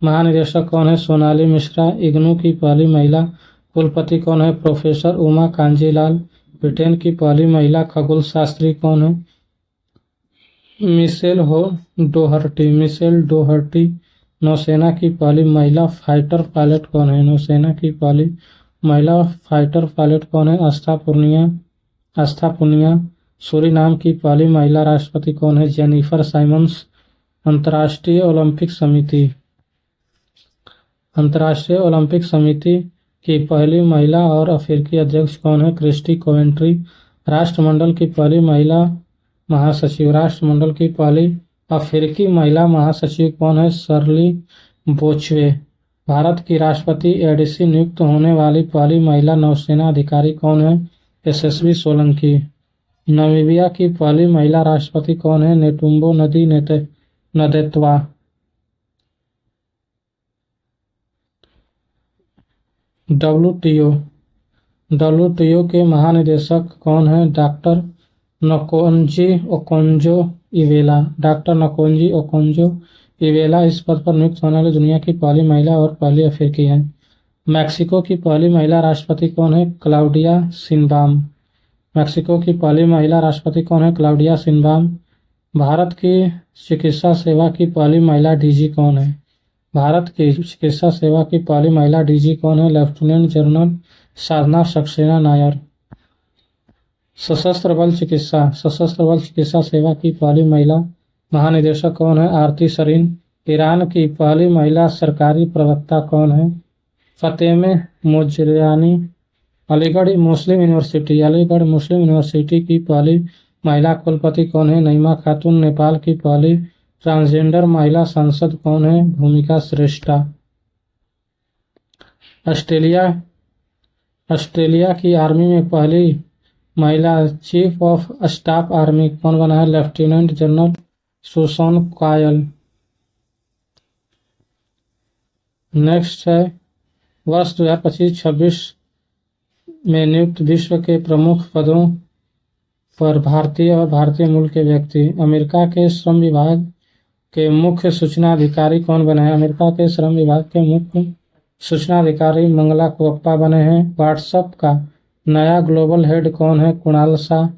महानिदेशक कौन है? सोनाली मिश्रा। इग्नू की पहली महिला कुलपति कौन है? प्रोफेसर उमा कांजीलाल। ब्रिटेन की पहली महिला खगोल शास्त्री कौन है? Michelle Doherty. नौसेना की पहली महिला फाइटर पायलट कौन है? आस्था पुनिया। सूरीनाम की पहली महिला राष्ट्रपति कौन है? Jennifer Symonds. अंतर्राष्ट्रीय ओलंपिक समिति की पहली महिला और अफ्रीकी अध्यक्ष कौन है? Christie Coventry. राष्ट्रमंडल की पहली महिला महासचिव राष्ट्रमंडल की पहली अफ्रीकी महिला महासचिव कौन है? शर्ली बोचवे। भारत की राष्ट्रपति एडीसी नियुक्त होने वाली पहली महिला नौसेना अधिकारी कौन है? SSV सोलंकी। नामीबिया की पहली महिला राष्ट्रपति कौन है? नेटुम्बो नदी नदेत्वा। WTO के महानिदेशक कौन है? डॉक्टर नकोंजी ओकोंजो इवेला इस पद पर नियुक्त होने वाली दुनिया की पहली महिला और पहली अफ्रीकी हैं। मैक्सिको की पहली महिला राष्ट्रपति कौन है? क्लाउडिया सिनबाम। भारत की चिकित्सा सेवा की पहली महिला डीजी कौन है? लेफ्टिनेंट जनरल साधना सक्सेना नायर। सशस्त्र बल चिकित्सा सेवा की पहली महिला महानिदेशक कौन है? आरती सरीन। ईरान की पहली महिला सरकारी प्रवक्ता कौन है? फातेमा मोजरानी। अलीगढ़ मुस्लिम यूनिवर्सिटी की पहली महिला कुलपति कौन है? नईमा खातून। नेपाल की पहली ट्रांसजेंडर महिला सांसद कौन है? भूमिका श्रेष्ठा। ऑस्ट्रेलिया की आर्मी में पहली महिला चीफ ऑफ स्टाफ आर्मी कौन बना है? लेफ्टिनेंट जनरल सुसान कायल। नेक्स्ट है वर्ष 2025-26 में नियुक्त विश्व के प्रमुख पदों पर भारतीय और भारतीय मूल के व्यक्ति। अमेरिका के श्रम विभाग के मुख्य सूचना अधिकारी कौन बने हैं? अमेरिका के श्रम विभाग के मुख्य सूचना अधिकारी मंगला कुप्पा बने हैं। व्हाट्सएप का नया ग्लोबल हेड कौन है? कुणाल शाह।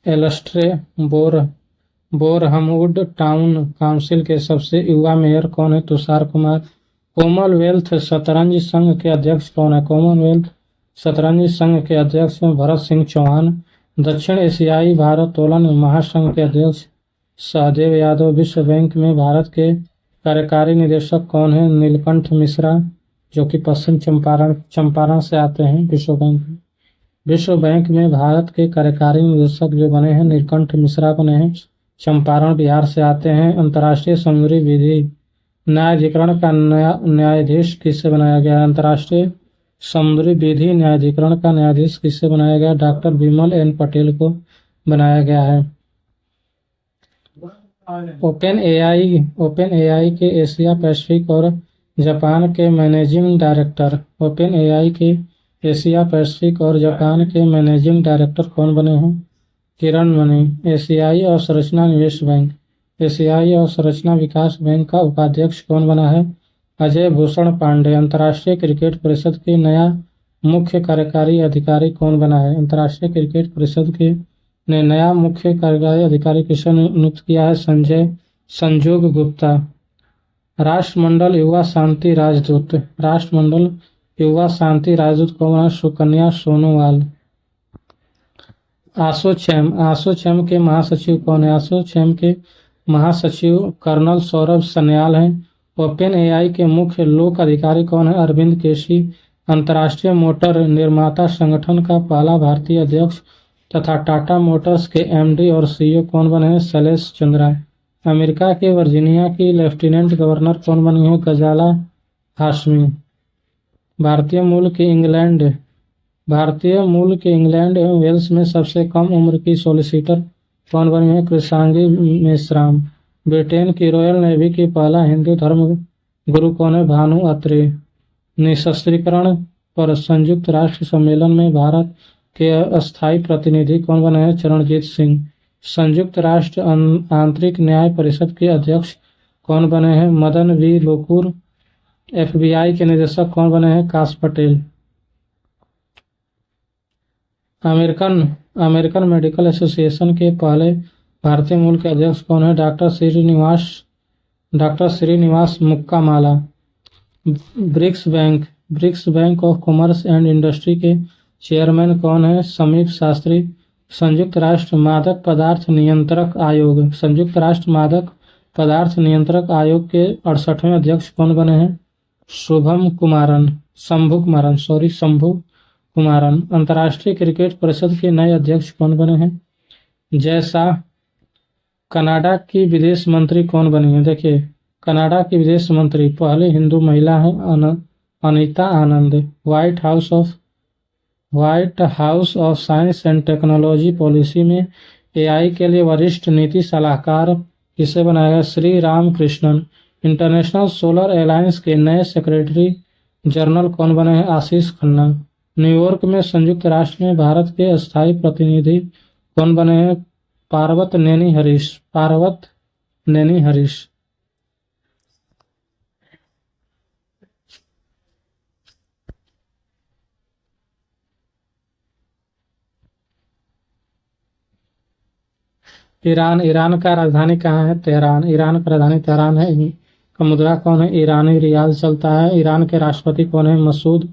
एलस्ट्रे बोरहमवुड टाउन काउंसिल के सबसे युवा मेयर कौन है? तुषार कुमार। कॉमनवेल्थ शतरंज संघ के अध्यक्ष कौन है? कॉमनवेल्थ शतरंज संघ के अध्यक्ष भरत सिंह चौहान। दक्षिण एशियाई भारोत्तोलन महासंघ के अध्यक्ष सहदेव यादव। विश्व बैंक में भारत के कार्यकारी निदेशक कौन है? नीलकंठ मिश्रा, जो कि पश्चिम चंपारण से आते हैं विश्व बैंक में। विश्व बैंक में भारत के कार्यकारी निदेशक जो बने हैं नीलकंठ मिश्रा बने हैं, चंपारण बिहार से आते हैं। अंतर्राष्ट्रीय समुद्री विधि न्यायाधिकरण का नया न्यायाधीश किससे बनाया गया? अंतर्राष्ट्रीय समुद्री विधि न्यायाधिकरण का न्यायाधीश किससे बनाया गया? डॉक्टर विमल एन पटेल को बनाया गया है। ओपन एआई के एशिया पैसिफिक और जापान के मैनेजिंग डायरेक्टर एशिया पैसिफिक और जापान के मैनेजिंग डायरेक्टर कौन बने हैं? किरण मणि। एशियाई अवसंरचना निवेश बैंक एशियाई अवसंरचना विकास बैंक का उपाध्यक्ष कौन बना है? अजय भूषण पांडे। अंतर्राष्ट्रीय क्रिकेट परिषद के नया मुख्य कार्यकारी अधिकारी कौन बना है? अंतर्राष्ट्रीय क्रिकेट परिषद के ने नया मुख्य कार्यकारी अधिकारी किसे नियुक्त किया है? संजोग गुप्ता। राष्ट्रमंडल युवा शांति राजदूत कौन है? सुकन्या सोनोवाल। आसोचैम के महासचिव कौन है? आसोचैम के महासचिव कर्नल सौरभ सन्याल हैं। ओपन एआई के मुख्य लोक अधिकारी कौन है? अरविंद केशी। अंतर्राष्ट्रीय मोटर निर्माता संगठन का पहला भारतीय अध्यक्ष तथा टाटा मोटर्स के एमडी और सीईओ कौन बने हैं? शैलेश चंद्रा। अमेरिका के वर्जीनिया की लेफ्टिनेंट गवर्नर कौन बनी है? गजाला हाशमी। भारतीय मूल के इंग्लैंड एवं वेल्स में सबसे कम उम्र की सॉलिसिटर कौन बनी है? कृषांगी मेश्राम। ब्रिटेन की रॉयल नेवी की पहला हिंदू धर्म गुरु कौन है? भानु अत्रे। निशस्त्रीकरण पर संयुक्त राष्ट्र सम्मेलन में भारत के अस्थायी प्रतिनिधि कौन बने हैं? चरणजीत सिंह। संयुक्त राष्ट्र आंतरिक न्याय परिषद के अध्यक्ष कौन बने हैं? मदन वी लोकुर। एफबीआई के निदेशक कौन बने हैं? काश पटेल। अमेरिकन मेडिकल एसोसिएशन के पहले भारतीय मूल के अध्यक्ष कौन है? Doctor Srinivas Mukkamala. BRICS bank of commerce and industry के चेयरमैन कौन है? समीप शास्त्री। संयुक्त राष्ट्र मादक पदार्थ नियंत्रक आयोग के 68वें अध्यक्ष कौन बने हैं? शंभु कुमारन। अंतर्राष्ट्रीय क्रिकेट परिषद के नए अध्यक्ष कौन बने हैं? जय शाह। कनाडा की विदेश मंत्री कौन बनी है? देखिए, कनाडा की विदेश मंत्री पहली हिंदू महिला है Anita Anand. White House of Science and Technology Policy में एआई के लिए वरिष्ठ नीति सलाहकार किसे बनाया गया? Sri Ram Krishnan. International Solar Alliance के नए सेक्रेटरी जनरल कौन बने हैं? आशीष खन्ना। न्यूयॉर्क में संयुक्त राष्ट्र में भारत के अस्थायी प्रतिनिधि कौन बने हैं? पार्वत नेनी हरीश। ईरान का राजधानी कहाँ है? तेहरान। ईरान का राजधानी तेहरान है। का मुद्रा कौन है? ईरानी रियाल चलता है। ईरान के राष्ट्रपति कौन है? मसूद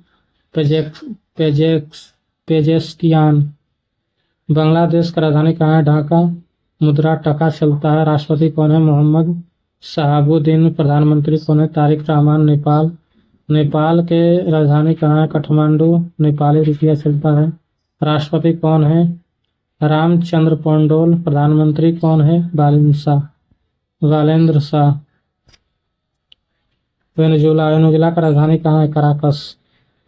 पेजेस्कियान। बांग्लादेश का राजधानी कहाँ है? ढाका। मुद्रा टका चलता है। राष्ट्रपति कौन है? मोहम्मद शहाबुद्दीन। प्रधानमंत्री कौन है? तारिक रहमान। नेपाल के राजधानी कहाँ है? काठमांडू। नेपाली रुपया चलता है। राष्ट्रपति कौन है? रामचंद्र पौंडोल। प्रधानमंत्री कौन है? वालेंद्र शाह। वेनेजुएला। वेनेजुएला का राजधानी कहाँ है? कराकस।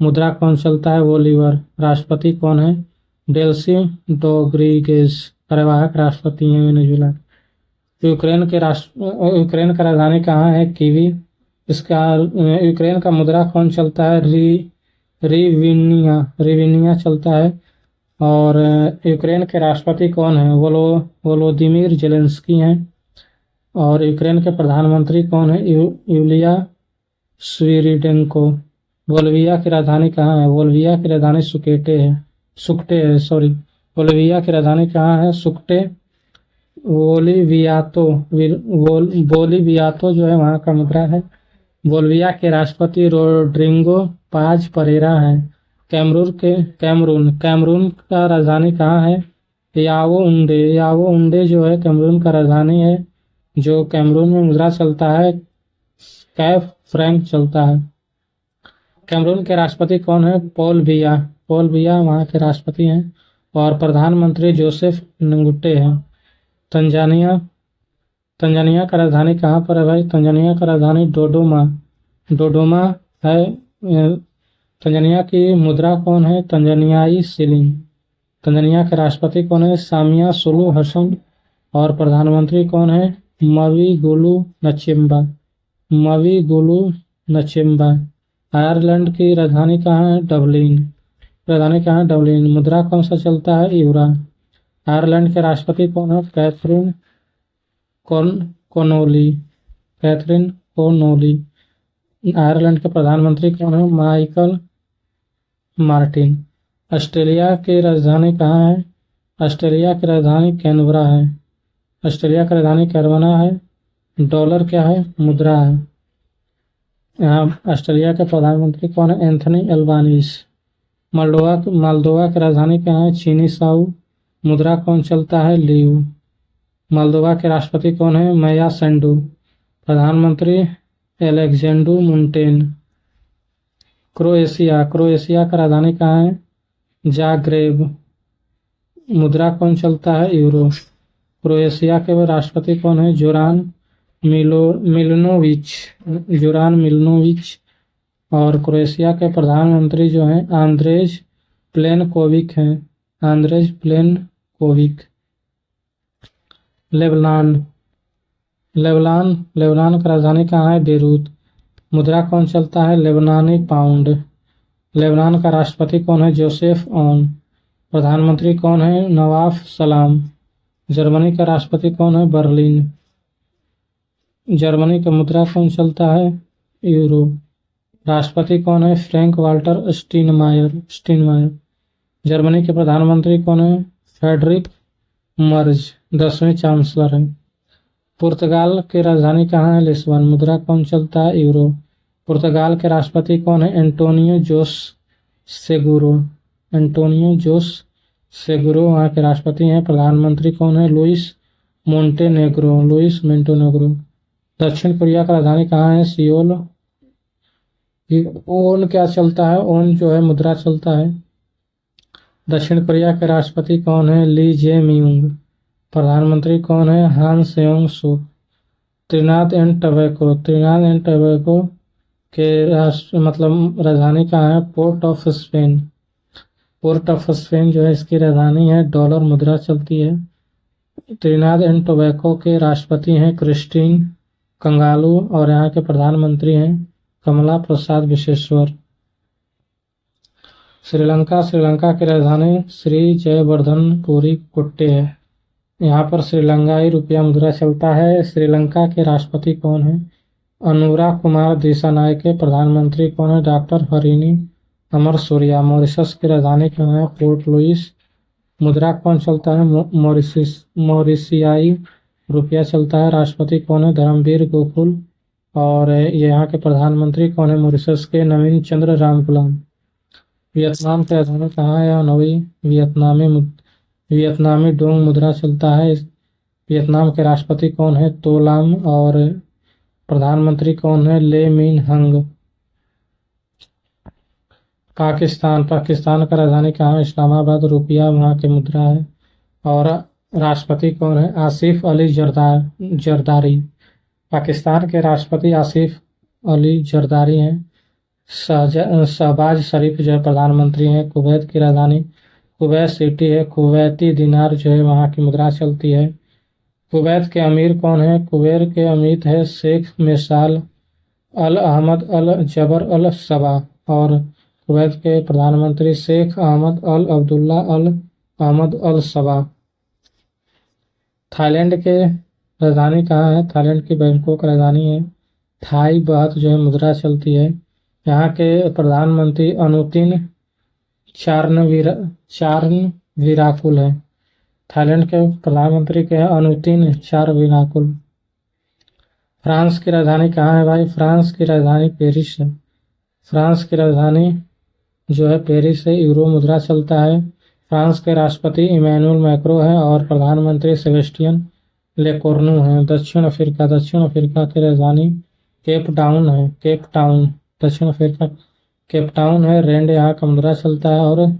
मुद्रा कौन चलता है? बोलीवर। राष्ट्रपति कौन है? डेल्सी डोड्रिगेज। कार्यवाहक राष्ट्रपति हैं वेनेजुएला। यूक्रेन का राजधानी कहाँ है? कीवी। इसका यूक्रेन का मुद्रा कौन चलता है? रिविनिया चलता है। और यूक्रेन के राष्ट्रपति कौन है? वोलोदिमीर जेलेंस्की हैं। और यूक्रेन के प्रधानमंत्री कौन है? यूलिया स्विरिडेंको। बोल्विया की राजधानी कहाँ है? बोल्विया की राजधानी सुकटे है सॉरी। बोल्विया की राजधानी कहाँ है? सुकटे। बोलिवियातो जो है वहाँ का मुद्रा है। बोल्विया के राष्ट्रपति रोड्रिगो पाज परेरा हैं। कैमरून का राजधानी कहाँ है? याओउंडे जो है कैमरून का राजधानी है। जो कैमरून में मुद्रा चलता है कैफ फ्रैंक चलता है। कैमरून के राष्ट्रपति कौन है? पॉल बिया वहाँ के राष्ट्रपति हैं। और प्रधानमंत्री जोसेफ नगुटे हैं। तंजानिया का राजधानी कहाँ पर है भाई? तंजानिया का राजधानी डोडोमा है। तंजानिया की मुद्रा कौन है? तंजानियाई शिलिंग। तंजानिया के राष्ट्रपति कौन है? सामिया सुलू हसन। और प्रधानमंत्री कौन है? मवीगुलु नचेम्बा। आयरलैंड की राजधानी कहाँ है? डबलिन। मुद्रा कौन सा चलता है? यूरो। आयरलैंड के राष्ट्रपति कौन है? Catherine Connolly. आयरलैंड के प्रधानमंत्री कौन है? Michael Martin. ऑस्ट्रेलिया की राजधानी कहाँ है? ऑस्ट्रेलिया की राजधानी कैनबरा है। डॉलर क्या है? मुद्रा है। यहाँ ऑस्ट्रेलिया के प्रधानमंत्री कौन है? एंथनी एल्बानीज। मोल्दोवा की राजधानी कहाँ है? चिनिसाउ। मुद्रा कौन चलता है? लीव। मोल्दोवा के राष्ट्रपति कौन है? माया संडू। प्रधानमंत्री एलेक्जेंडर मुंटेन। क्रोएशिया का राजधानी कहाँ है? जाग्रेब। मुद्रा कौन चलता है? यूरो। क्रोएशिया के राष्ट्रपति कौन है? जोरान मिलनोविच। और क्रोएशिया के प्रधानमंत्री जो हैं आंद्रेज प्लेनकोविक हैं। लेबनान का राजधानी कहाँ है? बेरूत। मुद्रा कौन चलता है? लेबनानी पाउंड। लेबनान का राष्ट्रपति कौन है? Joseph on. प्रधानमंत्री कौन है? नवाफ सलाम। जर्मनी का राष्ट्रपति कौन है? बर्लिन। जर्मनी का मुद्रा कौन चलता है? यूरो। राष्ट्रपति कौन है? Frank Walter स्टीनमायर। जर्मनी के प्रधानमंत्री कौन है? फ्रेडरिक मर्ज 10वें चांसलर हैं। पुर्तगाल की राजधानी कहाँ है? लिस्बन। मुद्रा कौन चलता है? यूरो। पुर्तगाल के राष्ट्रपति कौन है? एंटोनियो जोस सेगुरो वहाँ के राष्ट्रपति हैं। प्रधानमंत्री कौन है? Luis Montenegro. दक्षिण कोरिया का राजधानी कहाँ है? सियोल। ओन क्या चलता है? ओन जो है मुद्रा चलता है। दक्षिण कोरिया के राष्ट्रपति कौन है? ली जे मियुंग। प्रधानमंत्री कौन है? हान सेओंग सूक। त्रिनाद एंड टबैको के राजधानी कहाँ है? पोर्ट ऑफ स्पेन जो है इसकी राजधानी है। डॉलर मुद्रा चलती है। त्रिनाद एंड टोबैको के राष्ट्रपति हैं क्रिस्टीन कंगालू। और यहाँ के प्रधानमंत्री हैं कमला प्रसाद विशेश्वर। श्रीलंका की राजधानी श्री जयवर्धनपुरी कुट्टे है। यहाँ पर श्रीलंकाई रुपया मुद्रा चलता है। श्रीलंका के राष्ट्रपति कौन है? अनुरा कुमार दिसानायके। प्रधानमंत्री कौन है? Doctor Harini Amarasuriya. Mauritius की राजधानी कहाँ है? Port Louis. मुद्रा कौन चलता है? मॉरिशियाई रुपया चलता है। राष्ट्रपति कौन है? धर्मवीर गोकुल। और यहाँ के प्रधानमंत्री कौन है? मॉरिशस के नवीन चंद्र रामगुलाम। वियतनाम की राजधानी कहाँ है? हनोई। वियतनामी डोंग मुद्रा चलता है। वियतनाम के राष्ट्रपति कौन है? तो लाम। और प्रधानमंत्री कौन है? ले मिन हंग। पाकिस्तान का राजधानी कहाँ है? इस्लामाबाद। रुपया वहाँ की मुद्रा है। और राष्ट्रपति कौन है? आसिफ अली जरदारी। पाकिस्तान के राष्ट्रपति आसिफ अली जरदारी हैं। शहबाज शरीफ जो है प्रधानमंत्री हैं। कुवैत की राजधानी कुवैत सिटी है। कुवैती दिनार जो है वहाँ की मुद्रा चलती है। कुवैत के अमीर कौन है? कुवैत के अमीर है शेख मिसाल अल अहमद अल जबर अल सबा। और कुवैत के प्रधानमंत्री शेख अहमद अल अब्दुल्ला अल अहमद अल सबा। थाईलैंड के राजधानी कहाँ है? थाईलैंड की बैंकॉक राजधानी है। थाई बात जो है मुद्रा चलती है। यहाँ के प्रधानमंत्री अनुतिन चार्नविराकुल है। थाईलैंड के प्रधानमंत्री के हैं अनुतिन चारविराकुल। फ्रांस की राजधानी कहाँ है भाई? फ्रांस की राजधानी पेरिस है। फ्रांस की राजधानी जो है पेरिस है। यूरो मुद्रा चलता है। फ्रांस के राष्ट्रपति इमैनुअल मैक्रों है और प्रधानमंत्री सेबेस्टियन लेकोर्नू हैं। दक्षिण अफ्रीका की राजधानी केप टाउन है। केप टाउन दक्षिण अफ्रीका केप टाउन है। रैंड यहाँ का मुद्रा चलता है। और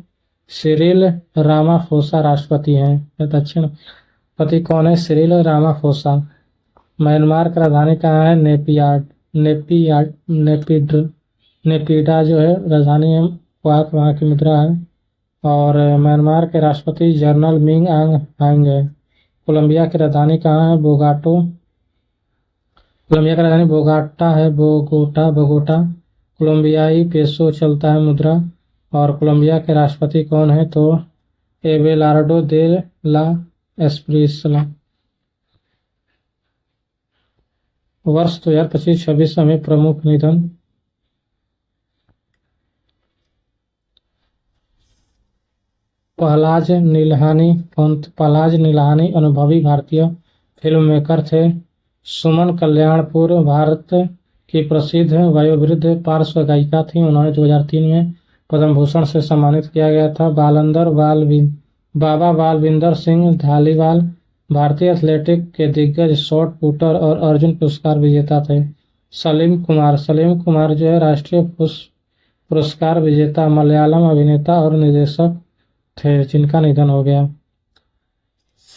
सिरिल रामाफोसा राष्ट्रपति हैं। दक्षिण पति कौन है? Cyril Ramaphosa. म्यांमार की राजधानी कहाँ है? नेपिडा जो है राजधानी है। वहाँ की मुद्रा है। और म्यांमार के राष्ट्रपति जनरल मिंग आंग हांग है। कोलंबिया की राजधानी कहाँ है? कोलंबिया की राजधानी बोगोटा है। बोगोटा। कोलंबियाई पेसो चलता है मुद्रा। और कोलंबिया के राष्ट्रपति कौन है? तो एबेलार्डो दे ला एस्प्रिसला। वर्ष 2025-26 में प्रमुख निधन। पहलाज नीलानी अनुभवी भारतीय फिल्म मेकर थे। सुमन कल्याणपुर भारत की प्रसिद्ध वयोवृद्ध पार्श्व गायिका थी। उन्होंने 2003 में पद्म भूषण से सम्मानित किया गया था। बाबा बालविंदर सिंह धालीवाल भारतीय एथलेटिक के दिग्गज शॉट पुटर और अर्जुन पुरस्कार विजेता थे। सलीम कुमार जो है राष्ट्रीय पुरस्कार विजेता मलयालम अभिनेता और निर्देशक थे जिनका निधन हो गया।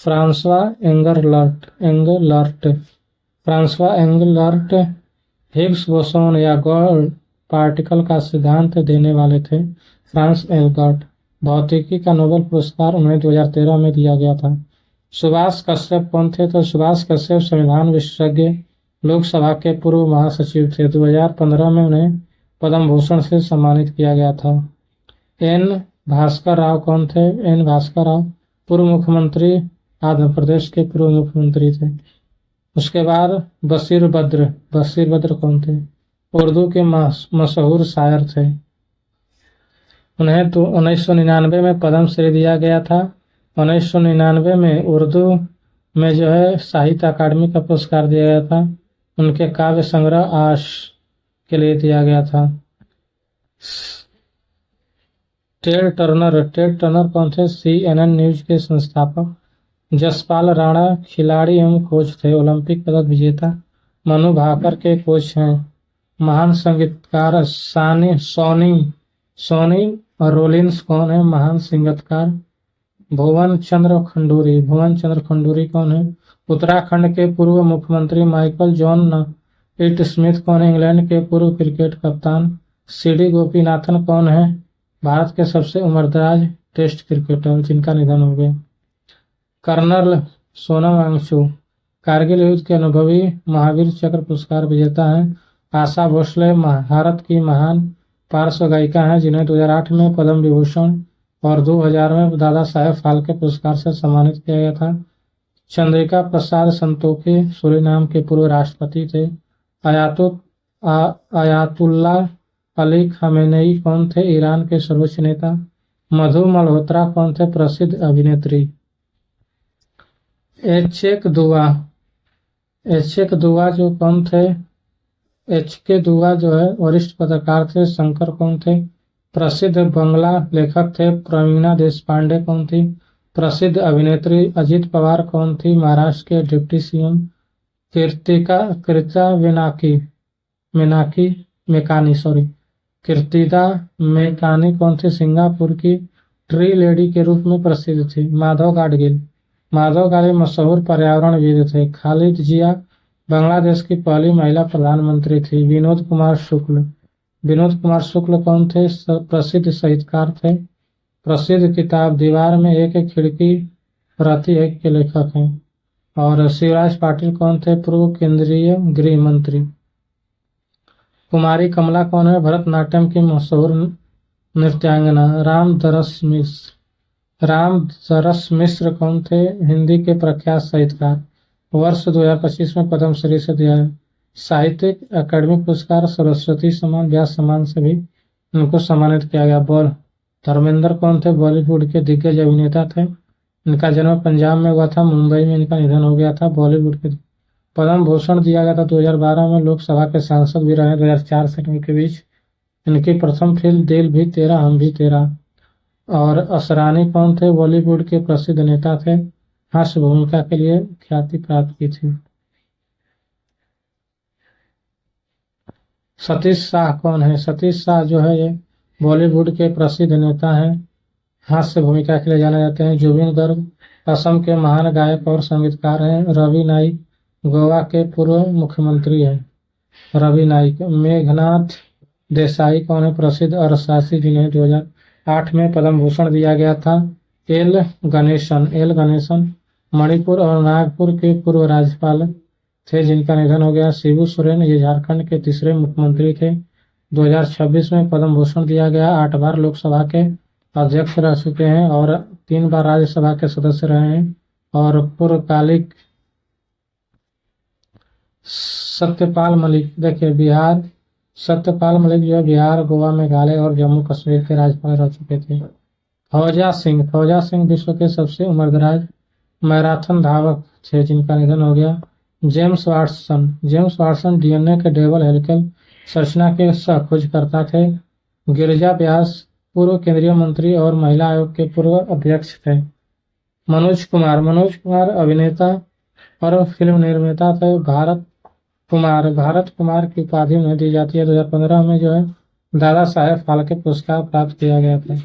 फ्रांसवा एंगलर्ट हिग्स बोसोन या गॉड पार्टिकल का सिद्धांत देने वाले थे। फ्रांस एंगलर्ट भौतिकी का नोबेल पुरस्कार उन्हें 2013 में दिया गया था। सुभाष कश्यप कौन थे? तो सुभाष कश्यप संविधान विशेषज्ञ लोकसभा के पूर्व महासचिव थे। 2015 में उन्हें पद्म भूषण से सम्मानित किया गया था। एन भास्कर राव कौन थे? एन भास्कर राव पूर्व मुख्यमंत्री आंध्र प्रदेश के पूर्व मुख्यमंत्री थे। उसके बाद बशीर बद्र कौन थे? उर्दू के मशहूर शायर थे। उन्हें तो 1999 में पद्म श्री दिया गया था। 1999 में उर्दू में जो है साहित्य अकादमी का पुरस्कार दिया गया था। उनके काव्य संग्रह आश के लिए दिया गया था। टेड टर्नर कौन थे? CNN न्यूज के संस्थापक। जसपाल राणा खिलाड़ी एवं कोच थे। ओलंपिक पदक विजेता मनु भाकर के कोच हैं। महान संगीतकार सोनी रोलिंस कौन है? महान संगीतकार। भुवन चंद्र खंडूरी कौन है? उत्तराखंड के पूर्व मुख्यमंत्री। माइकल जॉन इट स्मिथ कौन है? इंग्लैंड के पूर्व क्रिकेट कप्तान। सीडी गोपीनाथन कौन है? भारत के सबसे उम्रदराज टेस्ट क्रिकेटर जिनका निधन हो गया। कर्नल सोनम वांगचुक कारगिल युद्ध के अनुभवी महावीर चक्र पुरस्कार विजेता हैं। आशा भोसले भारत की महान पार्श्व गायिका हैं जिन्हें 2008 में पद्म विभूषण और 2000 में दादा साहेब फाल्के पुरस्कार से सम्मानित किया गया था। चंद्रिका प्रसाद संतोखी सूरीनाम के पूर्व राष्ट्रपति थे। अयातुल्ला अली खमेनेई कौन थे? ईरान के सर्वोच्च नेता। मधु मल्होत्रा कौन थे? प्रसिद्ध अभिनेत्री। एचके दुआ जो कौन थे? एचके दुआ जो है वरिष्ठ पत्रकार थे। शंकर कौन थे? प्रसिद्ध बंगला लेखक थे। प्रवीणा देशपांडे कौन थी? प्रसिद्ध अभिनेत्री। अजित पवार कौन थी? महाराष्ट्र के डिप्टी सीएम। कीर्तिदा मेकानी कौन थी? सिंगापुर की ट्री लेडी के रूप में प्रसिद्ध थी। माधव गाडगिल माधव गांधी मशहूर पर्यावरणविद थे। खालिद जिया बांग्लादेश की पहली महिला प्रधानमंत्री थी। विनोद कुमार शुक्ल कौन थे? प्रसिद्ध साहित्यकार थे। प्रसिद्ध किताब दीवार में एक एक खिड़की रहती है के लेखक हैं। और शिवराज पाटिल कौन थे? पूर्व केंद्रीय गृह मंत्री। कुमारी कमला कौन है? भरतनाट्यम की मशहूर नृत्यांगना। राम दरस मिश्र कौन थे? हिंदी के प्रख्यात साहित्यकार। वर्ष 2025 में पद्मश्री से दिया है। साहित्यिक अकादमी पुरस्कार, सरस्वती सम्मान, व्यास सम्मान से भी उनको सम्मानित किया गया। धर्मेंद्र कौन थे? बॉलीवुड के दिग्गज अभिनेता थे। इनका जन्म पंजाब में हुआ था। मुंबई में इनका निधन हो गया था। बॉलीवुड के पद्म भूषण दिया गया था 2012 में। लोकसभा के सांसद भी रहे 2004 से के बीच। इनकी प्रथम फिल्म दिल भी तेरा हम भी तेरा। और असरानी कौन थे? बॉलीवुड के प्रसिद्ध नेता थे। हास्य भूमिका के लिए ख्याति प्राप्त की थी। सतीश शाह कौन है? सतीश शाह जो है ये बॉलीवुड के प्रसिद्ध नेता हैं। हास्य भूमिका के लिए जाने जाते हैं। जुबिन गर्ग असम के महान गायक और संगीतकार हैं। रवि नाइक गोवा के पूर्व मुख्यमंत्री हैं। रवि नाइक। मेघनाथ देसाई कौन है? प्रसिद्ध अर्थशास्त्री जिन्हें 2008 में पद्म भूषण दिया गया था। एल गणेशन मणिपुर और नागपुर के पूर्व राज्यपाल थे जिनका निधन हो गया। शिबू सोरेन ये झारखंड के तीसरे मुख्यमंत्री थे। 2026 में पद्म भूषण दिया गया। 8 बार लोकसभा के अध्यक्ष रह चुके हैं और 3 बार राज्यसभा के सदस्य रहे हैं। और पूर्वकालिक सत्यपाल मलिक, देखिए बिहार, सत्यपाल मलिक जो है बिहार, गोवा, मेघालय और जम्मू कश्मीर के राज्यपाल रह चुके थे। फौजा सिंह विश्व के सबसे उम्रदराज मैराथन धावक थे जिनका निधन हो गया। जेम्स वाटसन डीएनए के डबल हेलिकल संरचना के सह खोजकर्ता थे। गिरिजा व्यास पूर्व केंद्रीय मंत्री और महिला आयोग के पूर्व अध्यक्ष थे। मनोज कुमार अभिनेता और फिल्म निर्माता थे। भारत कुमार की उपाधि उन्हें दी जाती है। 2015 में जो है दादा साहेब फाल्के पुरस्कार प्राप्त किया गया था।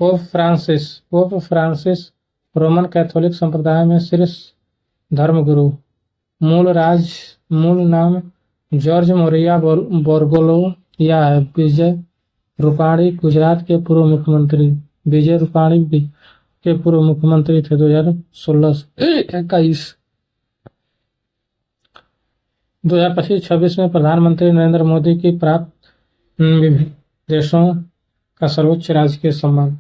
पोप फ्रांसिस रोमन कैथोलिक संप्रदाय में शीर्ष धर्मगुरु। मूल नाम जॉर्ज मोरिया बोरगोलोया है। विजय रूपाणी गुजरात के पूर्व मुख्यमंत्री। विजय रूपाणी के पूर्व मुख्यमंत्री थे 2016 से 21। 2025-26 में प्रधानमंत्री नरेंद्र मोदी की प्राप्त विभिन्न देशों का सर्वोच्च राजकीय सम्मान।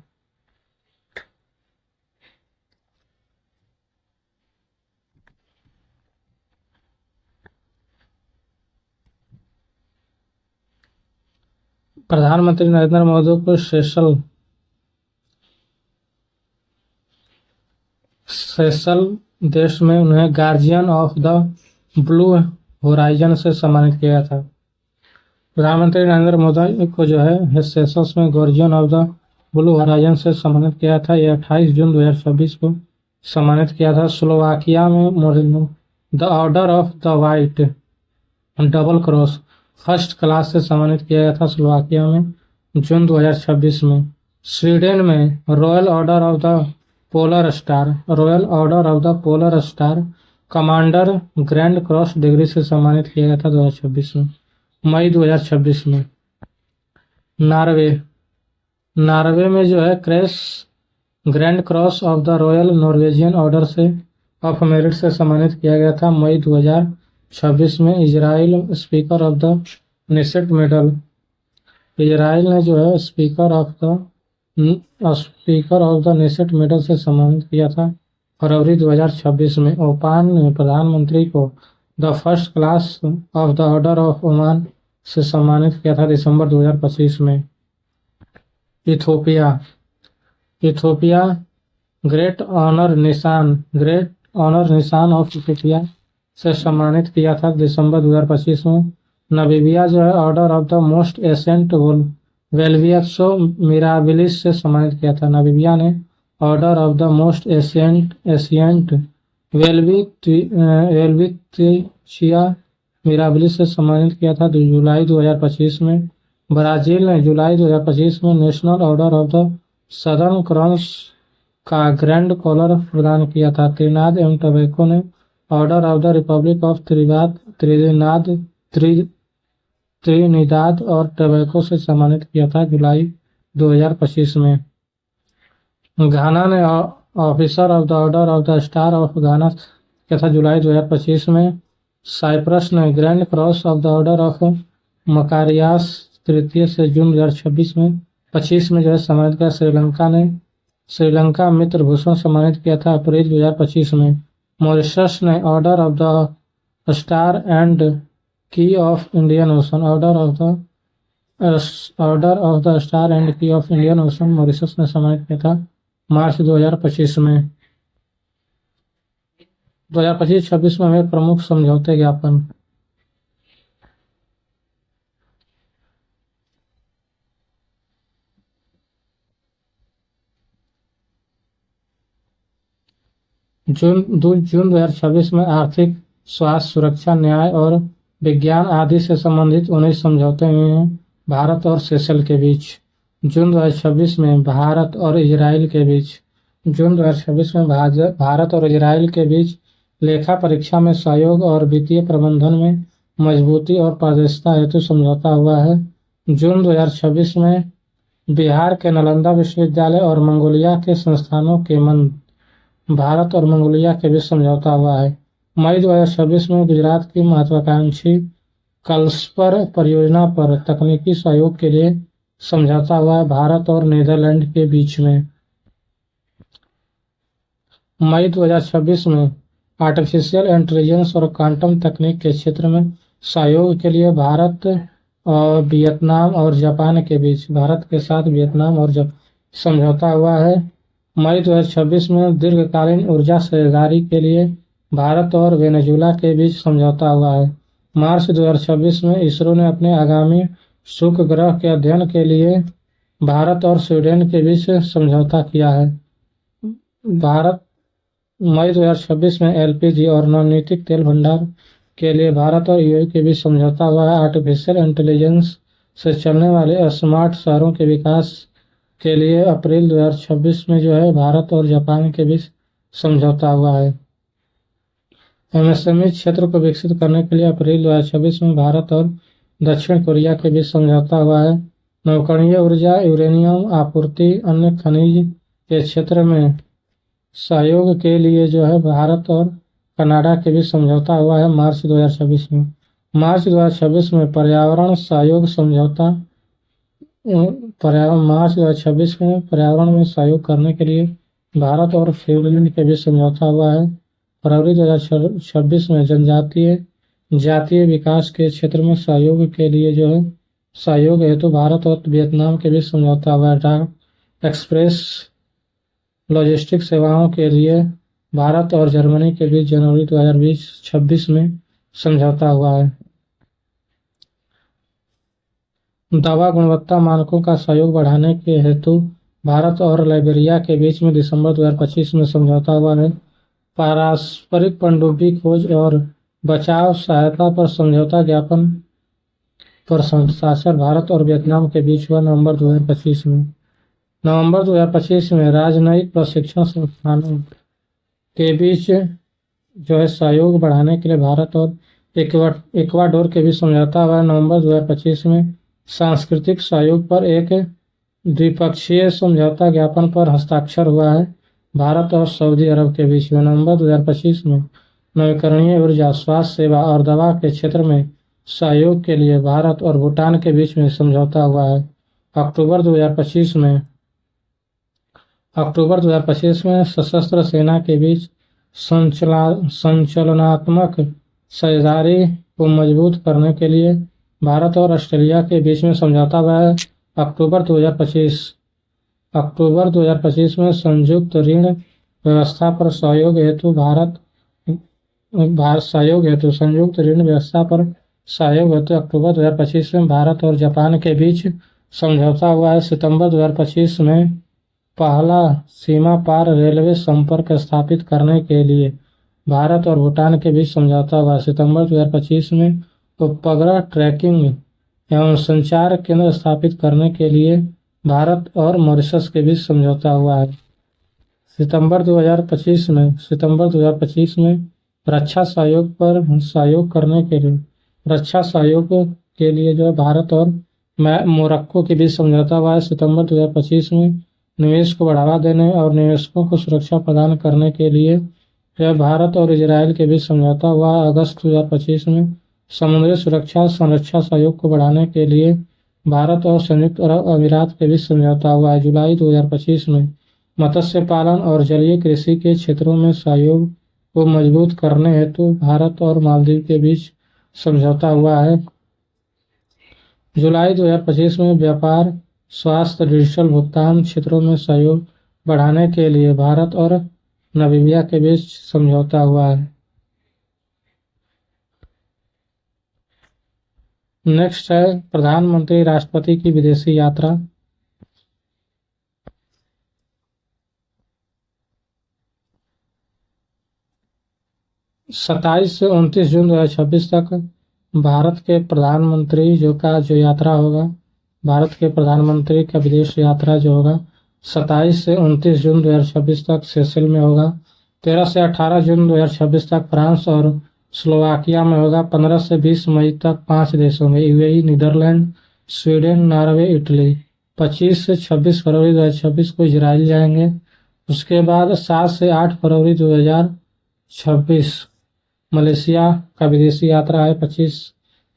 प्रधानमंत्री नरेंद्र मोदी को सेशल देश में उन्हें guardian of the blue horizon से सम्मानित किया था। प्रधानमंत्री नरेंद्र मोदी को जो है सेशल्स में guardian of the blue horizon से सम्मानित किया था। यह 28 जून 2026 को सम्मानित किया था। स्लोवाकिया में the order of the white double cross first class से सम्मानित किया गया था स्लोवाकिया में जून 2026 में। स्वीडन में royal order of the polar star commander grand cross degree से सम्मानित किया गया था 2026 में, मई 2026 में। नॉर्वे में जो है क्रेस grand cross of the royal Norwegian order से ऑफ मेरिट से सम्मानित किया गया था मई 2026 में। Israel speaker of the Knesset medal, Israel ने जो है speaker of the Knesset medal से सम्मानित किया था फरवरी 2026 में। ओमान ने प्रधानमंत्री को the first class of the order of Oman से सम्मानित किया था दिसंबर 2025 में। इथोपिया ग्रेट ऑनर निशान ऑफ इथोपिया से सम्मानित किया था दिसंबर 2025 में। नामीबिया जो है order of the most ancient Welwitschia mirabilis से सम्मानित किया था। नामीबिया ने order of the most ancient Welwitschia mirabilis से सम्मानित किया था जुलाई 2025 में। ब्राजील ने जुलाई 2025 में national order of the southern cross का ग्रैंड कॉलर प्रदान किया था। त्रिनाद एवं टोबैको ने order of the Republic of Trinidad और टोबैको से सम्मानित किया था जुलाई 2025 में। घाना ने officer of the order of the star of घाना किया था जुलाई 2025 में। साइप्रस ने grand cross of the order of मकारियास तृतीय से जून 2026 में 25 में जो है सम्मानित किया। श्रीलंका ने श्रीलंका मित्र भूषण सम्मानित किया था अप्रैल 2025 में। मॉरिशस ने order of the star and key of Indian Ocean order of the star and key of Indian Ocean Mauritius ने सम्मानित किया था मार्च 2025 में। 2025-26 में हुए प्रमुख समझौते ज्ञापन। जून 2026 में आर्थिक, स्वास्थ्य, सुरक्षा, न्याय और विज्ञान आदि से संबंधित 19 समझौते हुए हैं भारत और सेशल के बीच। जून 2026 में भारत और इजराइल के बीच जून 2026 में भारत और इजराइल के बीच लेखा परीक्षा में सहयोग और वित्तीय प्रबंधन में मजबूती और पारदर्शिता हेतु समझौता हुआ है। जून 2026 में बिहार के नालंदा विश्वविद्यालय और मंगोलिया के संस्थानों के भारत और मंगोलिया के बीच समझौता हुआ है। मई 2026 में गुजरात की महत्वाकांक्षी कल्सपर परियोजना पर तकनीकी सहयोग के लिए समझौता हुआ है भारत और नीदरलैंड के बीच में। मई 2026 में आर्टिफिशियल इंटेलिजेंस और क्वांटम तकनीक के क्षेत्र में सहयोग के लिए भारत और वियतनाम और जापान के बीच भारत के साथ वियतनाम और समझौता हुआ है। मई 2026 में दीर्घकालीन ऊर्जा साझेदारी के लिए भारत और वेनेजुएला के बीच समझौता हुआ है। मार्च 2026 में इसरो ने अपने आगामी शुक्र ग्रह के अध्ययन के लिए भारत और स्वीडन के बीच समझौता किया है। मई 2026 में एलपीजी और नवनीतिक तेल भंडार के लिए भारत और यूएई के बीच समझौता हुआ है। आर्टिफिशियल इंटेलिजेंस से चलने वाले स्मार्ट शहरों के विकास के लिए अप्रैल 2026 में जो है भारत और जापान के बीच समझौता हुआ है। एमएसएमई क्षेत्र को विकसित करने के लिए अप्रैल 2026 में भारत और दक्षिण कोरिया के बीच समझौता हुआ है। नवीकरणीय ऊर्जा, यूरेनियम आपूर्ति, अन्य खनिज के क्षेत्र में सहयोग के लिए जो है भारत और कनाडा के बीच समझौता हुआ है मार्च 2026 में। मार्च 2026 में पर्यावरण सहयोग समझौता मार्च 2026 में पर्यावरण में सहयोग करने के लिए भारत और फिनलैंड के बीच समझौता हुआ है। फरवरी 2026 में जातीय विकास के क्षेत्र में सहयोग के लिए जो है सहयोग हेतु भारत और वियतनाम के बीच समझौता हुआ है। डाक एक्सप्रेस लॉजिस्टिक सेवाओं के लिए भारत और जर्मनी के बीच जनवरी 2026 में समझौता हुआ है। दवा गुणवत्ता मानकों का सहयोग बढ़ाने के हेतु भारत और लाइबेरिया के बीच में दिसंबर 2025 में समझौता हुआ है। पारस्परिक पनडुब्बी खोज और बचाव सहायता पर समझौता ज्ञापन पर हस्ताक्षर भारत और वियतनाम के बीच हुआ नवंबर 2025 में। नवंबर 2025 में राजनयिक प्रशिक्षण संस्थानों के बीच जो है सहयोग बढ़ाने के लिए भारत और इक्वाडोर के बीच समझौता हुआ। नवंबर 2025 में सांस्कृतिक सहयोग पर एक द्विपक्षीय समझौता ज्ञापन पर हस्ताक्षर हुआ है भारत और सऊदी अरब के बीच में। नवंबर 2025 में नवीकरणीय ऊर्जा, स्वास्थ्य सेवा और दवा के क्षेत्र में सहयोग के लिए भारत और भूटान के बीच में समझौता हुआ है। अक्टूबर 2025 में सशस्त्र सेना के बीच संचालनात्मक साझेदारी को मजबूत करने के लिए भारत और ऑस्ट्रेलिया के बीच में समझौता हुआ है। अक्टूबर 2025 में संयुक्त ऋण व्यवस्था पर संयुक्त ऋण व्यवस्था पर सहयोग हेतु अक्टूबर 2025 में भारत और जापान के बीच समझौता हुआ है। सितंबर 2025 में पहला सीमा पार रेलवे संपर्क स्थापित करने के लिए भारत और भूटान के बीच समझौता हुआ। सितंबर 2025 में उपग्रह ट्रैकिंग एवं संचार केंद्र स्थापित करने के लिए भारत और मॉरिशस के बीच समझौता हुआ है। सितंबर 2025 में रक्षा सहयोग करने के लिए रक्षा सहयोग के लिए जो है भारत और मोरक्को के बीच समझौता हुआ है सितंबर 2025 में। निवेश को बढ़ावा देने और निवेशकों को सुरक्षा प्रदान करने के लिए यह भारत और इजरायल के बीच समझौता हुआ अगस्त 2025 में। समुद्री सुरक्षा संरक्षा सहयोग को बढ़ाने के लिए भारत और संयुक्त अरब अमीरात के बीच समझौता हुआ है जुलाई 2025 में। मत्स्य पालन और जलीय कृषि के क्षेत्रों में सहयोग को मजबूत करने हेतु भारत और मालदीव के बीच समझौता हुआ है जुलाई 2025 में। व्यापार, स्वास्थ्य, डिजिटल भुगतान क्षेत्रों में सहयोग बढ़ाने के लिए भारत और नामीबिया के बीच समझौता हुआ है। नेक्स्ट है प्रधानमंत्री राष्ट्रपति की विदेशी यात्रा। 27 से 29 जून 2026 तक भारत के प्रधानमंत्री जो यात्रा होगा, भारत के प्रधानमंत्री का विदेश यात्रा जो होगा 27 से 29 जून 2026 तक सेशेल में होगा। 13 से 18 जून 2026 तक फ्रांस और स्लोवाकिया में होगा। 15 से 20 मई तक 5 देश होंगे, UAE, Netherlands, Sweden, Norway, Italy. 25 से 26 फरवरी 2026 को इजराइल जाएंगे। उसके बाद 7 से 8 फरवरी 2026 मलेशिया का विदेशी यात्रा है।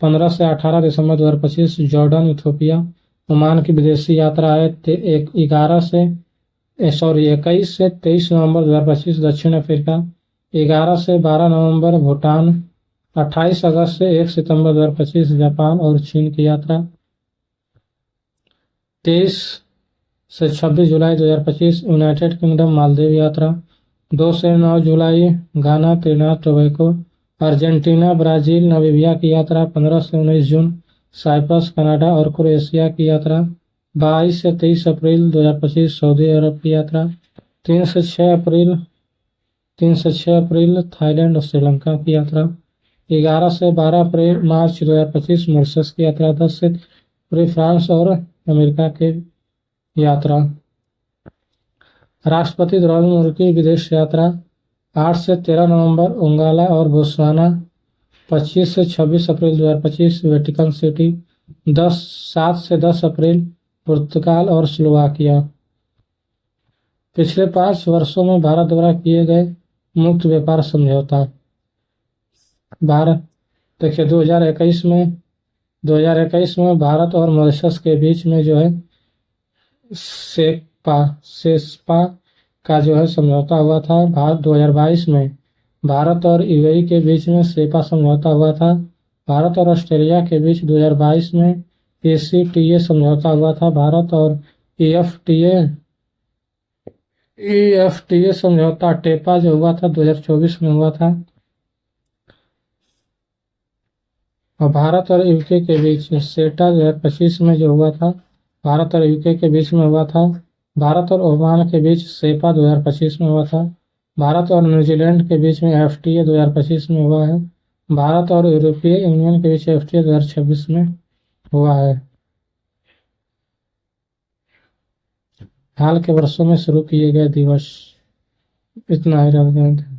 15 से 18 दिसंबर 2025 जॉर्डन, इथियोपिया, ओमान की विदेशी यात्रा है। 21 से 23 नवंबर 2025 दक्षिण अफ्रीका। 11 से 12 नवंबर भूटान। 28 अगस्त से 1 सितंबर 2025 जापान और चीन की यात्रा। 23 से 26 जुलाई 2025 यूनाइटेड किंगडम मालदीव यात्रा। 2 से 9 जुलाई Ghana, Trinidad Tobago, Argentina, Brazil, Namibia की यात्रा। 15 से 19 जून साइप्रस, कनाडा और क्रोएशिया की यात्रा। 22 से 23 अप्रैल 2025 सऊदी अरब की यात्रा। 3 से 6 अप्रैल थाईलैंड और श्रीलंका की यात्रा। 11 से 12 अप्रैल मार्च 2025 मॉरिशस की यात्रा। 10 से अप्रैल फ्रांस और अमेरिका की यात्रा। राष्ट्रपति द्रौपदी मुर्मू की विदेश यात्रा। 8 से 13 नवंबर ओंगोला और बोत्सवाना। 25 से 26 अप्रैल 2025 वेटिकन सिटी। 7 से 10 अप्रैल पुर्तगाल और स्लोवाकिया। पिछले 5 वर्षों में भारत द्वारा किए गए मुक्त व्यापार समझौता। भारत देखिए 2021 में भारत और मॉरिशस के बीच में जो है सेस्पा का जो है समझौता हुआ था। 2022 में भारत और यूएई के बीच में सेपा समझौता हुआ था। भारत और ऑस्ट्रेलिया के बीच 2022 में एसीटीए समझौता हुआ था। भारत और ईएफटीए समझौता टेपा जो हुआ था 2024 में हुआ था। और भारत और यूके के बीच सेटा 2025 में जो हुआ था, भारत और यूके के बीच में हुआ था। भारत और ओमान के बीच सेपा 2025 में हुआ था। भारत और न्यूजीलैंड के बीच में एफटीए 2025 में हुआ है। भारत और यूरोपीय यूनियन के बीच एफटीए 2026 में हुआ है। हाल के वर्षों में शुरू किए गए दिवस इतना ही रह गए।